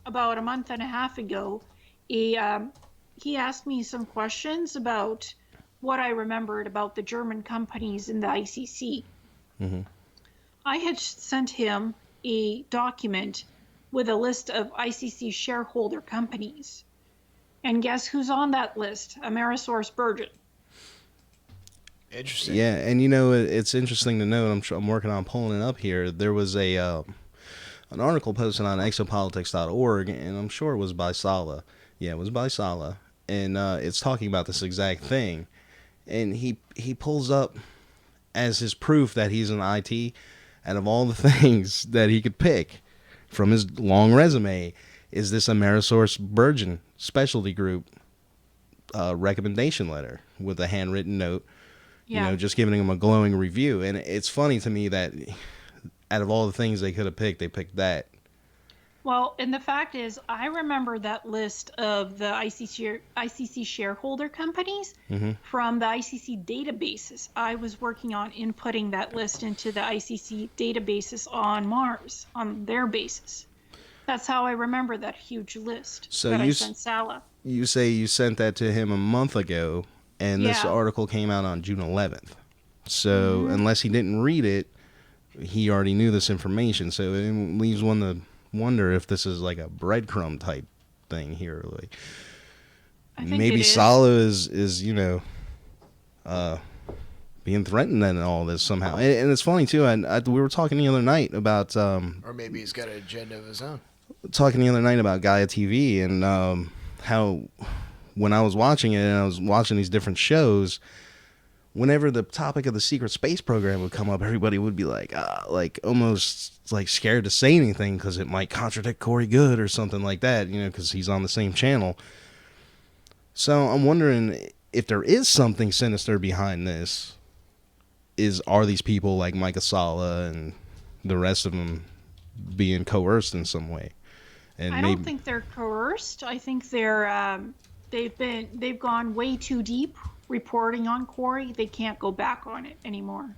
about a month and a half ago. He asked me some questions about what I remembered about the German companies in the ICC. Mm-hmm. I had sent him a document with a list of ICC shareholder companies. And guess who's on that list? AmerisourceBergen. interesting. Yeah, and it's interesting to note. I'm working on pulling it up here. There was an article posted on exopolitics.org, and I'm sure it was by Sala. Yeah, it was by Sala, and it's talking about this exact thing. And he pulls up as his proof that he's an IT, out of all the things that he could pick from his long resume, is this AmerisourceBergen Specialty Group recommendation letter with a handwritten note, just giving him a glowing review. And it's funny to me that out of all the things they could have picked, they picked that. Well, and the fact is, I remember that list of the ICC shareholder companies from the ICC databases. I was working on inputting that list into the ICC databases on Mars, on their basis. That's how I remember that huge list that I sent Sala. You say you sent that to him a month ago, and this article came out on June 11th. So unless he didn't read it, he already knew this information. So it leaves one to wonder if this is like a breadcrumb type thing here. Like, I think maybe it is. Sala is being threatened in all this somehow. And it's funny too. We were talking the other night about Or maybe he's got an agenda of his own. talking the other night about Gaia TV and how when I was watching it and I was watching these different shows, whenever the topic of the secret space program would come up, everybody would be like almost like scared to say anything because it might contradict Corey Goode or something like that, because he's on the same channel. So I'm wondering if there is something sinister behind this. Are these people like Micah Sala and the rest of them being coerced in some way? And I don't think they're coerced. I think they've gone way too deep reporting on Corey. They can't go back on it anymore.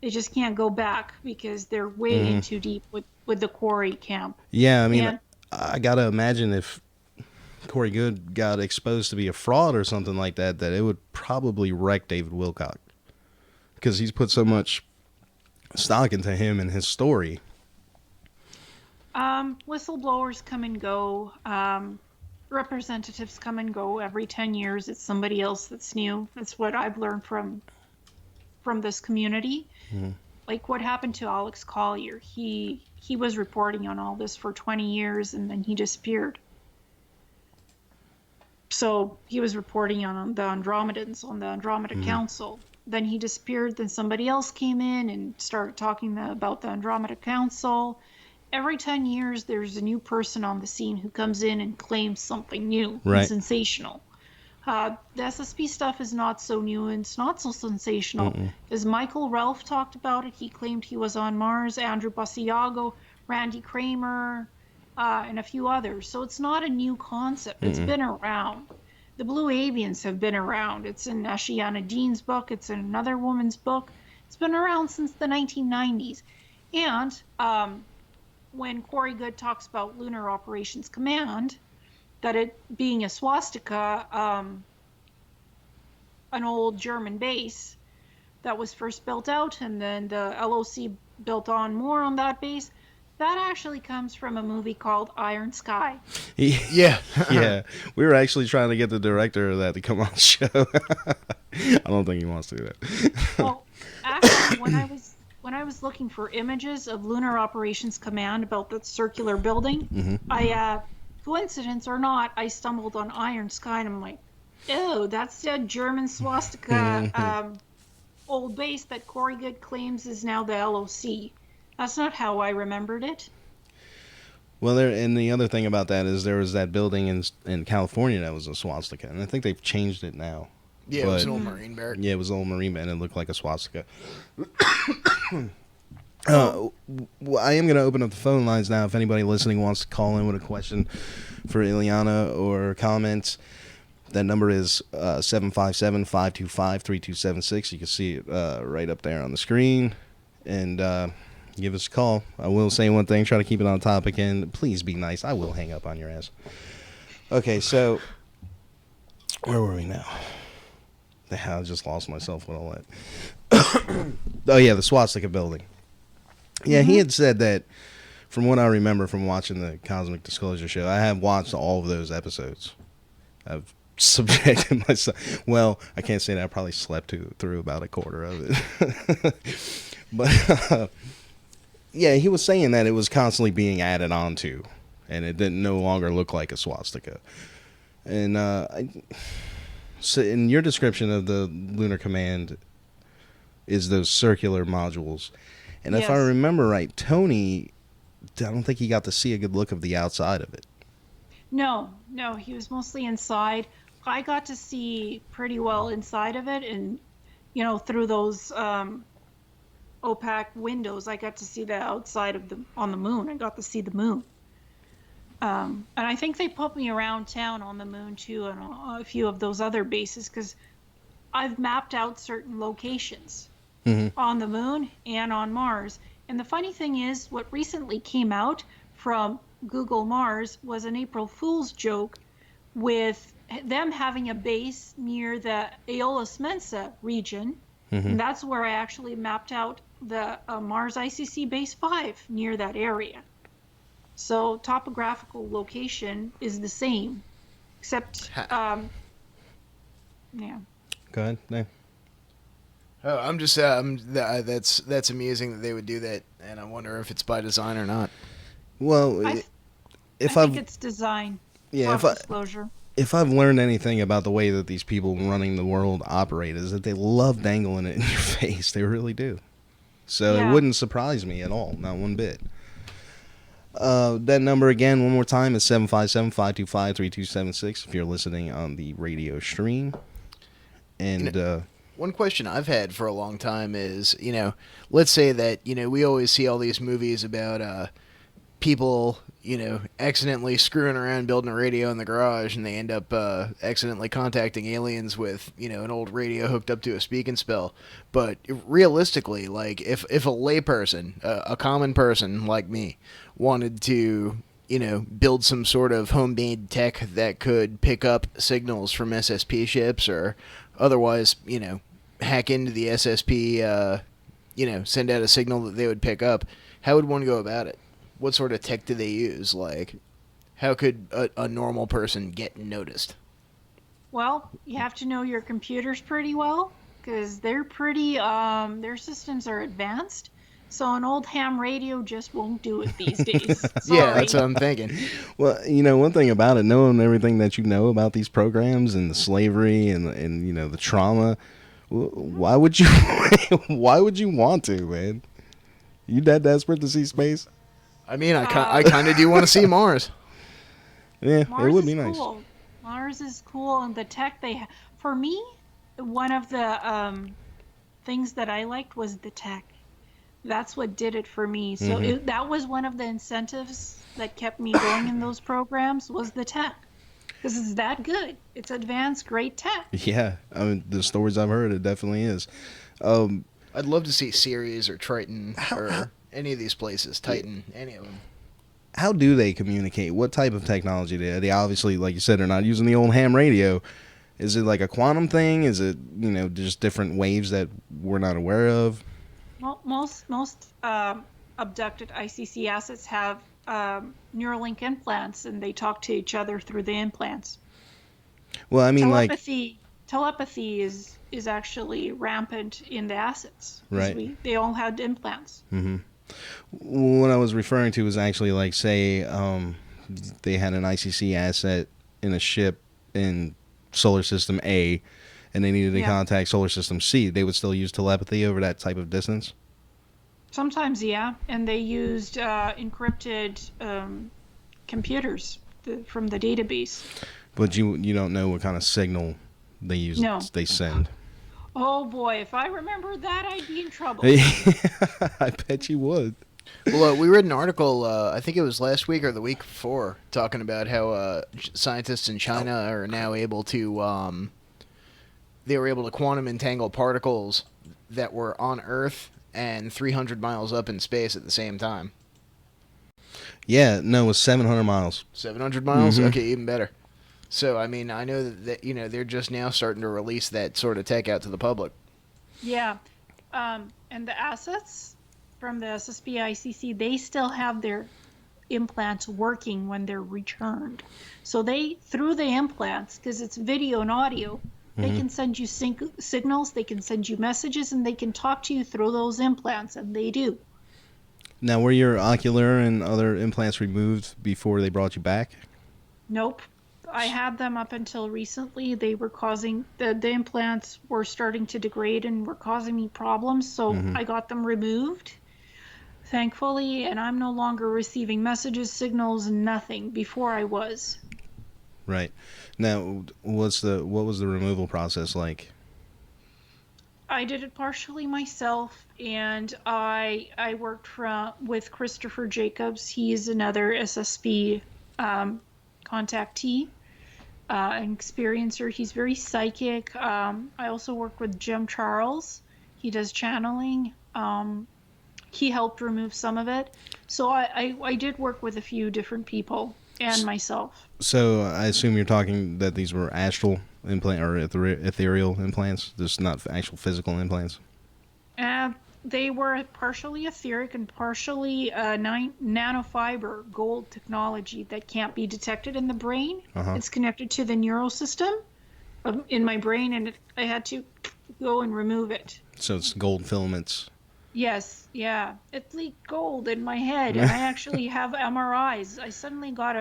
They just can't go back because they're way in too deep with the Corey camp. Yeah, I mean, I gotta imagine if Corey Goode got exposed to be a fraud or something like that, that it would probably wreck David Wilcock because he's put so much stock into him and his story. Whistleblowers come and go. Representatives come and go every 10 years. It's somebody else that's new. That's what I've learned from this community. like what happened to Alex Collier. He was reporting on all this for 20 years and then he disappeared. So he was reporting on the Andromedans, on the Andromeda Council. Then he disappeared. Then somebody else came in and started talking about the Andromeda Council. Every 10 years, there's a new person on the scene who comes in and claims something new and sensational. The SSP stuff is not so new and it's not so sensational. As Michael Ralph talked about it, he claimed he was on Mars. Andrew Basiago, Randy Kramer, and a few others. So it's not a new concept. It's been around. The Blue Avians have been around. It's in Ashiana Dean's book. It's in another woman's book. It's been around since the 1990s. And when Corey Goode talks about Lunar Operations Command, that it being a swastika, an old German base that was first built out, and then the LOC built on more on that base, that actually comes from a movie called Iron Sky. Yeah. Yeah. We were actually trying to get the director of that to come on the show. I don't think he wants to do that. Well, actually, when I was looking for images of Lunar Operations Command about the circular building, I coincidence or not, I stumbled on Iron Sky, and I'm like, oh, that's a German swastika old base that Corey Goode claims is now the LOC. That's not how I remembered it. Well, and the other thing about that is there was that building in California that was a swastika, and I think they've changed it now. Yeah, it was an old Marine barrack. Yeah, it was an old Marine barrack, and it looked like a swastika. I am going to open up the phone lines now. If anybody listening wants to call in with a question for Ileana or comments, that number is 757-525-3276. You can see it right up there on the screen. And give us a call. I will say one thing, try to keep it on topic, and please be nice. I will hang up on your ass. Okay, so where were we now? I just lost myself with all that. Oh, yeah, the swastika building. Yeah, he had said that, from what I remember from watching the Cosmic Disclosure show, I have watched all of those episodes. I've subjected myself. Well, I can't say that. I probably slept through about a quarter of it. But, yeah, he was saying that it was constantly being added onto, and it didn't no longer look like a swastika. And so in your description of the Lunar Command is those circular modules. And if I remember right, Tony, I don't think he got to see a good look of the outside of it. No, he was mostly inside. I got to see pretty well inside of it, and, through those opaque windows, I got to see the outside on the moon. I got to see the moon. And I think they put me around town on the moon too, and a few of those other bases, because I've mapped out certain locations on the moon and on Mars. And the funny thing is, what recently came out from Google Mars was an April Fool's joke with them having a base near the Aeolus Mensa region. And that's where I actually mapped out the Mars ICC Base 5 near that area. So topographical location is the same, except, yeah. Go ahead. No. Oh, I'm just that's amusing that they would do that, and I wonder if it's by design or not. Well, I think it's design. Yeah, disclosure. If I've learned anything about the way that these people running the world operate, is that they love dangling it in your face. They really do. So it wouldn't surprise me at all, not one bit. That number again, one more time, is 757-525-3276 if you're listening on the radio stream. And one question I've had for a long time is, let's say that, we always see all these movies about people, accidentally screwing around building a radio in the garage, and they end up accidentally contacting aliens with, an old radio hooked up to a speak and spell. But realistically, like, if a layperson, a common person like me, wanted to, build some sort of homemade tech that could pick up signals from SSP ships, or otherwise, hack into the SSP, send out a signal that they would pick up, how would one go about it? What sort of tech do they use? Like, how could a normal person get noticed? Well, you have to know your computers pretty well, because they're pretty, their systems are advanced. So an old ham radio just won't do it these days. Yeah, that's Sorry. what I'm thinking. Well, one thing about it, knowing everything that you know about these programs and the slavery and the trauma, why would you why would you want to, man? You that desperate to see space? I mean, I kind of do want to see Mars. Yeah, Mars it would be is nice. cool. Mars is cool, and the tech they have. For me, one of the things that I liked was the tech. That's what did it for me. So that was one of the incentives that kept me going in those programs was the tech. Because it's that good. It's advanced, great tech. Yeah, I mean the stories I've heard, it definitely is. I'd love to see Ceres or Triton or any of these places, Titan, any of them. How do they communicate? What type of technology they obviously, like you said, they're not using the old ham radio. Is it like a quantum thing? Is it just different waves that we're not aware of? Well, most abducted ICC assets have Neuralink implants, and they talk to each other through the implants. Well, I mean, Telepathy is actually rampant in the assets. 'Cause Right. They all had implants. What I was referring to was actually like, say, they had an ICC asset in a ship in Solar System A, and they needed to contact Solar System C. They would still use telepathy over that type of distance? Sometimes, yeah, and they used encrypted computers from the database. But you don't know what kind of signal they use. No. They send. Oh boy, if I remember that, I'd be in trouble. I bet you would. Well, we read an article, I think it was last week or the week before, talking about how scientists in China are now able to, they were able to quantum entangle particles that were on Earth and 300 miles up in space at the same time. Yeah, no, it was 700 miles. 700 miles? Okay, even better. So, I mean, I know that they're just now starting to release that sort of tech out to the public. Yeah, and the assets from the SSP ICC, they still have their implants working when they're returned. So they, through the implants, because it's video and audio, they can send you signals, they can send you messages, and they can talk to you through those implants, and they do. Now, were your ocular and other implants removed before they brought you back? Nope. I had them up until recently. They were causing, the implants were starting to degrade and were causing me problems, so I got them removed, thankfully, and I'm no longer receiving messages, signals, nothing. Before I was. Right. Now, what was the removal process like? I did it partially myself, and I worked with Christopher Jacobs. He's another SSP contactee, an experiencer. He's very psychic. I also work with Jim Charles. He does channeling. He helped remove some of it. So I did work with a few different people and myself. So I assume you're talking that these were astral implant or ethereal implants, just not actual physical implants. They were partially etheric and partially nanofiber gold technology that can't be detected in the brain. It's connected to the neural system in my brain, and I had to go and remove it. So it's gold filaments. Yes, yeah. It leaked gold in my head, and I actually have MRIs. I suddenly got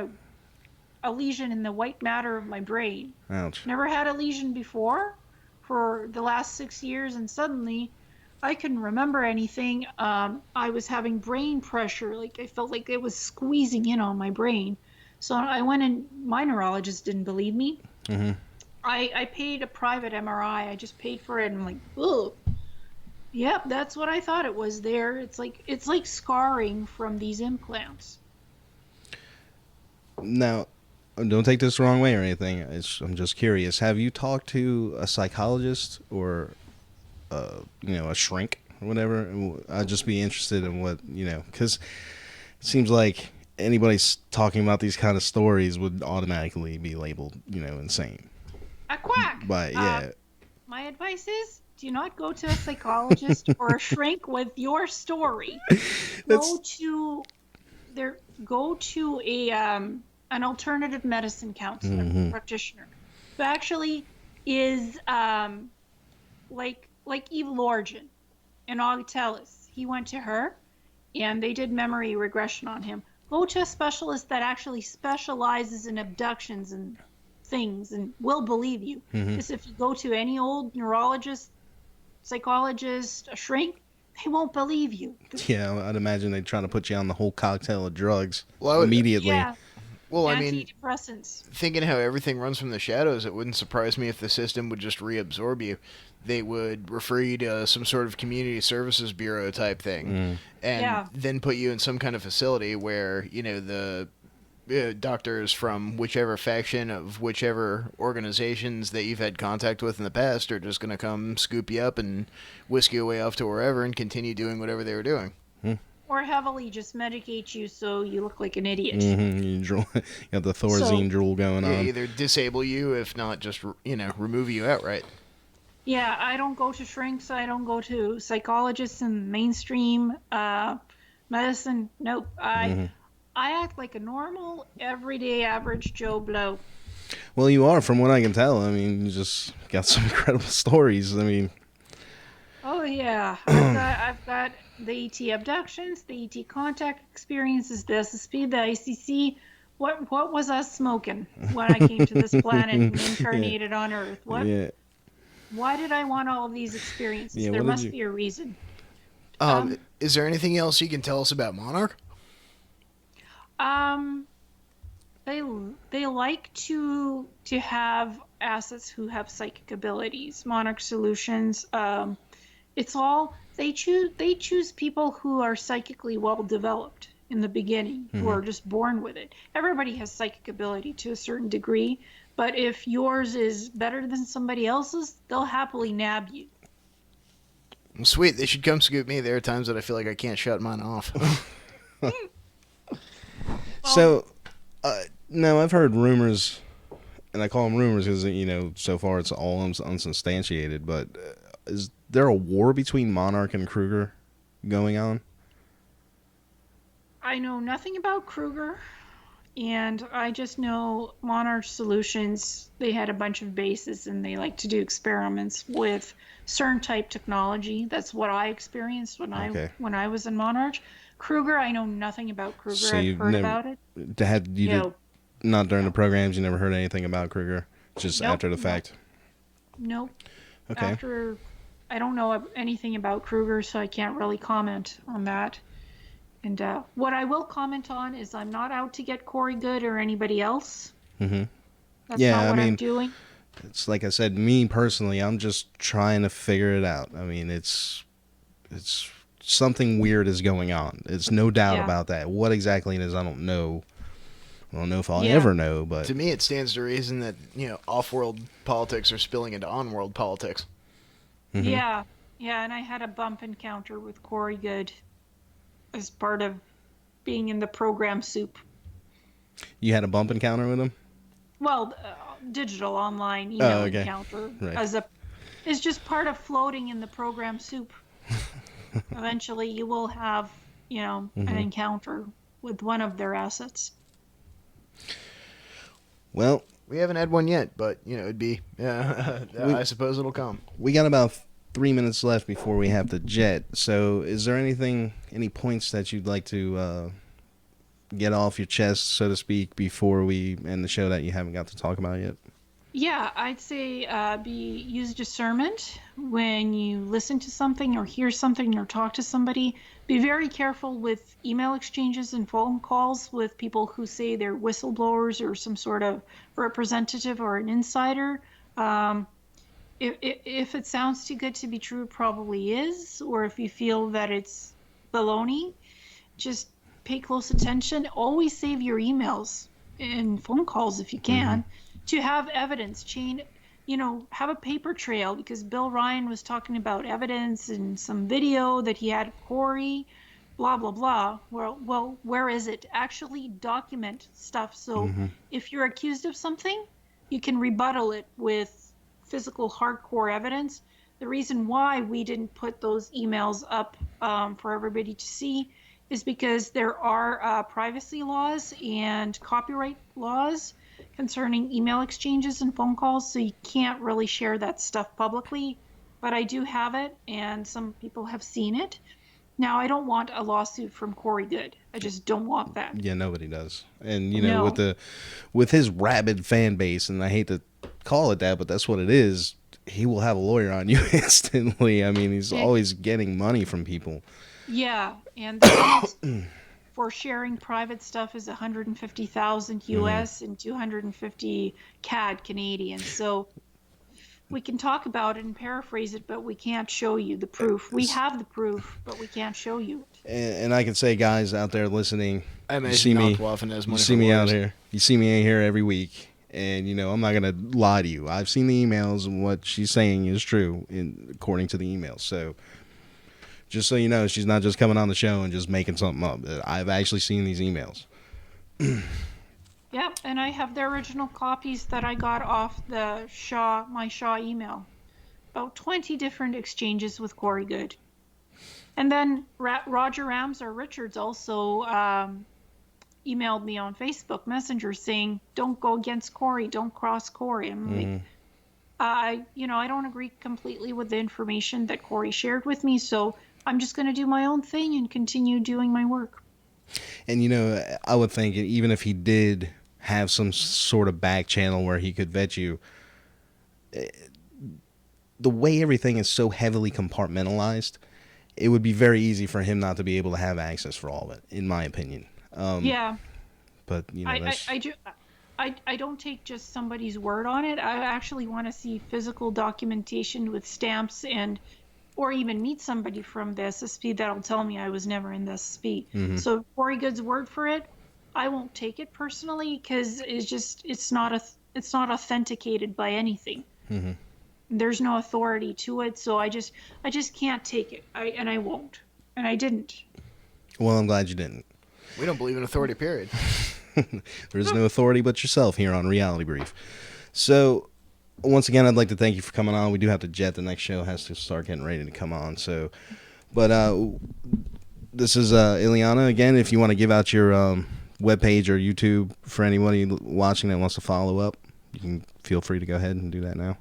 a lesion in the white matter of my brain. Ouch. Never had a lesion before for the last 6 years, and suddenly I couldn't remember anything. I was having brain pressure. Like I felt like it was squeezing in on my brain. So I went and my neurologist didn't believe me. I paid a private MRI. I just paid for it, and I'm like, ugh. Yep, that's what I thought it was there. It's like scarring from these implants. Now, don't take this the wrong way or anything. I'm just curious. Have you talked to a psychologist or, a shrink or whatever? I'd just be interested in what, because it seems like anybody's talking about these kind of stories would automatically be labeled, insane. A quack. But yeah. My advice is, do not go to a psychologist or a shrink with your story. Go to an alternative medicine counselor, practitioner, who actually is like Eve Lorgen and Augatellis. he went to her, and they did memory regression on him. Go to a specialist that actually specializes in abductions and things and will believe you. Because if you go to any old neurologist, psychologist, a shrink, they won't believe you. Yeah, I'd imagine they'd try to put you on the whole cocktail of drugs Well, immediately. Yeah, Well, I mean, antidepressants. thinking how everything runs from the shadows, it wouldn't surprise me if the system would just reabsorb you. They would refer you to some sort of community services bureau type thing, and then put you in some kind of facility where, you know, the doctors from whichever faction of whichever organizations that you've had contact with in the past are just going to come scoop you up and whisk you away off to wherever and continue doing whatever they were doing. Or heavily just medicate you so you look like an idiot. You got the Thorazine drool going Yeah, on. either disable you, if not just, you know, remove you outright. Yeah, I don't go to shrinks. I don't go to psychologists and mainstream medicine. Nope. I act like a normal, everyday, average Joe Blow. Well, you are, from what I can tell. I mean, you just got some incredible stories. I mean, Oh yeah, I've got the ET abductions, the ET contact experiences, the SSP, the ICC. What was us smoking when I came to this planet and incarnated on Earth? yeah. Why did I want all of these experiences? Yeah, There what did must you- be a reason. Is there anything else you can tell us about Monarch? They like to have assets who have psychic abilities. Monarch Solutions. It's all they choose people who are psychically well developed in the beginning, who are just born with it. Everybody has psychic ability to a certain degree, but if yours is better than somebody else's, they'll happily nab you. Sweet, they should come scoop me. There are times that I feel like I can't shut mine off. So, no, I've heard rumors, and I call them rumors because, you know, so far it's all unsubstantiated, but is there a war between Monarch and Kruger going on? I know nothing about Kruger, and I just know Monarch Solutions, they had a bunch of bases and they like to do experiments with certain type technology. That's what I experienced when I was in Monarch. Kruger, I know nothing about Kruger. So I've you've heard never- about it. Not during the programs, you never heard anything about Kruger? Just Nope, after the nope. fact? Nope. Okay. I don't know anything about Kruger, so I can't really comment on that. And what I will comment on is I'm not out to get Corey Goode or anybody else. Mm-hmm. That's Yeah, not I what I'm mean, doing. It's like I said, me personally, I'm just trying to figure it out. I mean, it's something weird is going on. It's no doubt about that. What exactly it is, I don't know. I don't know if I'll ever know, but To me, it stands to reason that, you know, off-world politics are spilling into on-world politics. Yeah, and I had a bump encounter with Corey Goode as part of being in the program soup. You had a bump encounter with him? Well, digital online email encounter Right. is just part of floating in the program soup. Eventually, you will have, you know, an encounter with one of their assets. Well, we haven't had one yet, but, you know, it'd be, I suppose it'll come. We got about 3 minutes left before we have to jet. So is there any points that you'd like to get off your chest, so to speak, before we end the show that you haven't got to talk about yet? Yeah, I'd say use discernment when you listen to something or hear something or talk to somebody. Be very careful with email exchanges and phone calls with people who say they're whistleblowers or some sort of representative or an insider. If it sounds too good to be true, it probably is. Or if you feel that it's baloney, just pay close attention. Always save your emails and phone calls if you can. To have evidence, have a paper trail, because Bill Ryan was talking about evidence and some video that he had of Corey, blah, blah, blah. Well, where is it? Actually document stuff. So if you're accused of something, you can rebuttal it with physical hardcore evidence. The reason why we didn't put those emails up for everybody to see is because there are privacy laws and copyright laws concerning email exchanges and phone calls, so you can't really share that stuff publicly. But I do have it, and some people have seen it. Now, I don't want a lawsuit from Corey Goode. I just don't want that. Yeah, nobody does. And you know, No. with his rabid fan base, and I hate to call it that, but that's what it is. He will have a lawyer on you instantly. I mean, he's always getting money from people. Yeah, and the limit for sharing private stuff is 150,000 US and 250 CAD Canadian. So we can talk about it and paraphrase it, but we can't show you the proof. We have the proof, but we can't show you it. And I can say, guys out there listening, I you imagine see me, Knockwaffen has you money see for me out lawyers. here. You see me in here every week. And, you know, I'm not going to lie to you. I've seen the emails, and what she's saying is true according to the emails. So just so you know, she's not just coming on the show and just making something up. I've actually seen these emails. Yep, and I have the original copies that I got off the my Shaw email. About 20 different exchanges with Corey Goode. And then Roger Rams or Richards also emailed me on Facebook Messenger saying, don't go against Corey, don't cross Corey. I'm like, I don't agree completely with the information that Corey shared with me, so I'm just going to do my own thing and continue doing my work. And, you know, I would think even if he did have some sort of back channel where he could vet you, the way everything is so heavily compartmentalized, it would be very easy for him not to be able to have access for all of it, in my opinion. Yeah. But, you know, I don't take just somebody's word on it. I actually want to see physical documentation with stamps or even meet somebody from the SSP that'll tell me I was never in the SSP. So Corey Goode's word for it, I won't take it personally because it's not authenticated by anything. There's no authority to it, so I just can't take it. I won't, and I didn't. Well, I'm glad you didn't. We don't believe in authority, period. There's no authority but yourself here on Reality Brief. So, once again, I'd like to thank you for coming on. We do have to jet. The next show has to start getting ready to come on. So, but this is Ileana. Again, if you want to give out your webpage or YouTube for anybody watching that wants to follow up, you can feel free to go ahead and do that now.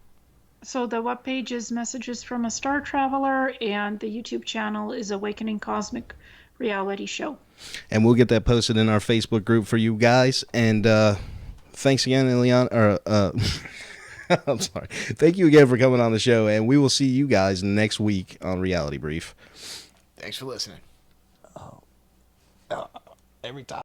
So the webpage is Messages from a Star Traveler, and the YouTube channel is Awakening Cosmic Reality Show. And we'll get that posted in our Facebook group for you guys. And thanks again, Ileana. I'm sorry. Thank you again for coming on the show, and we will see you guys next week on Reality Brief. Thanks for listening. Every time.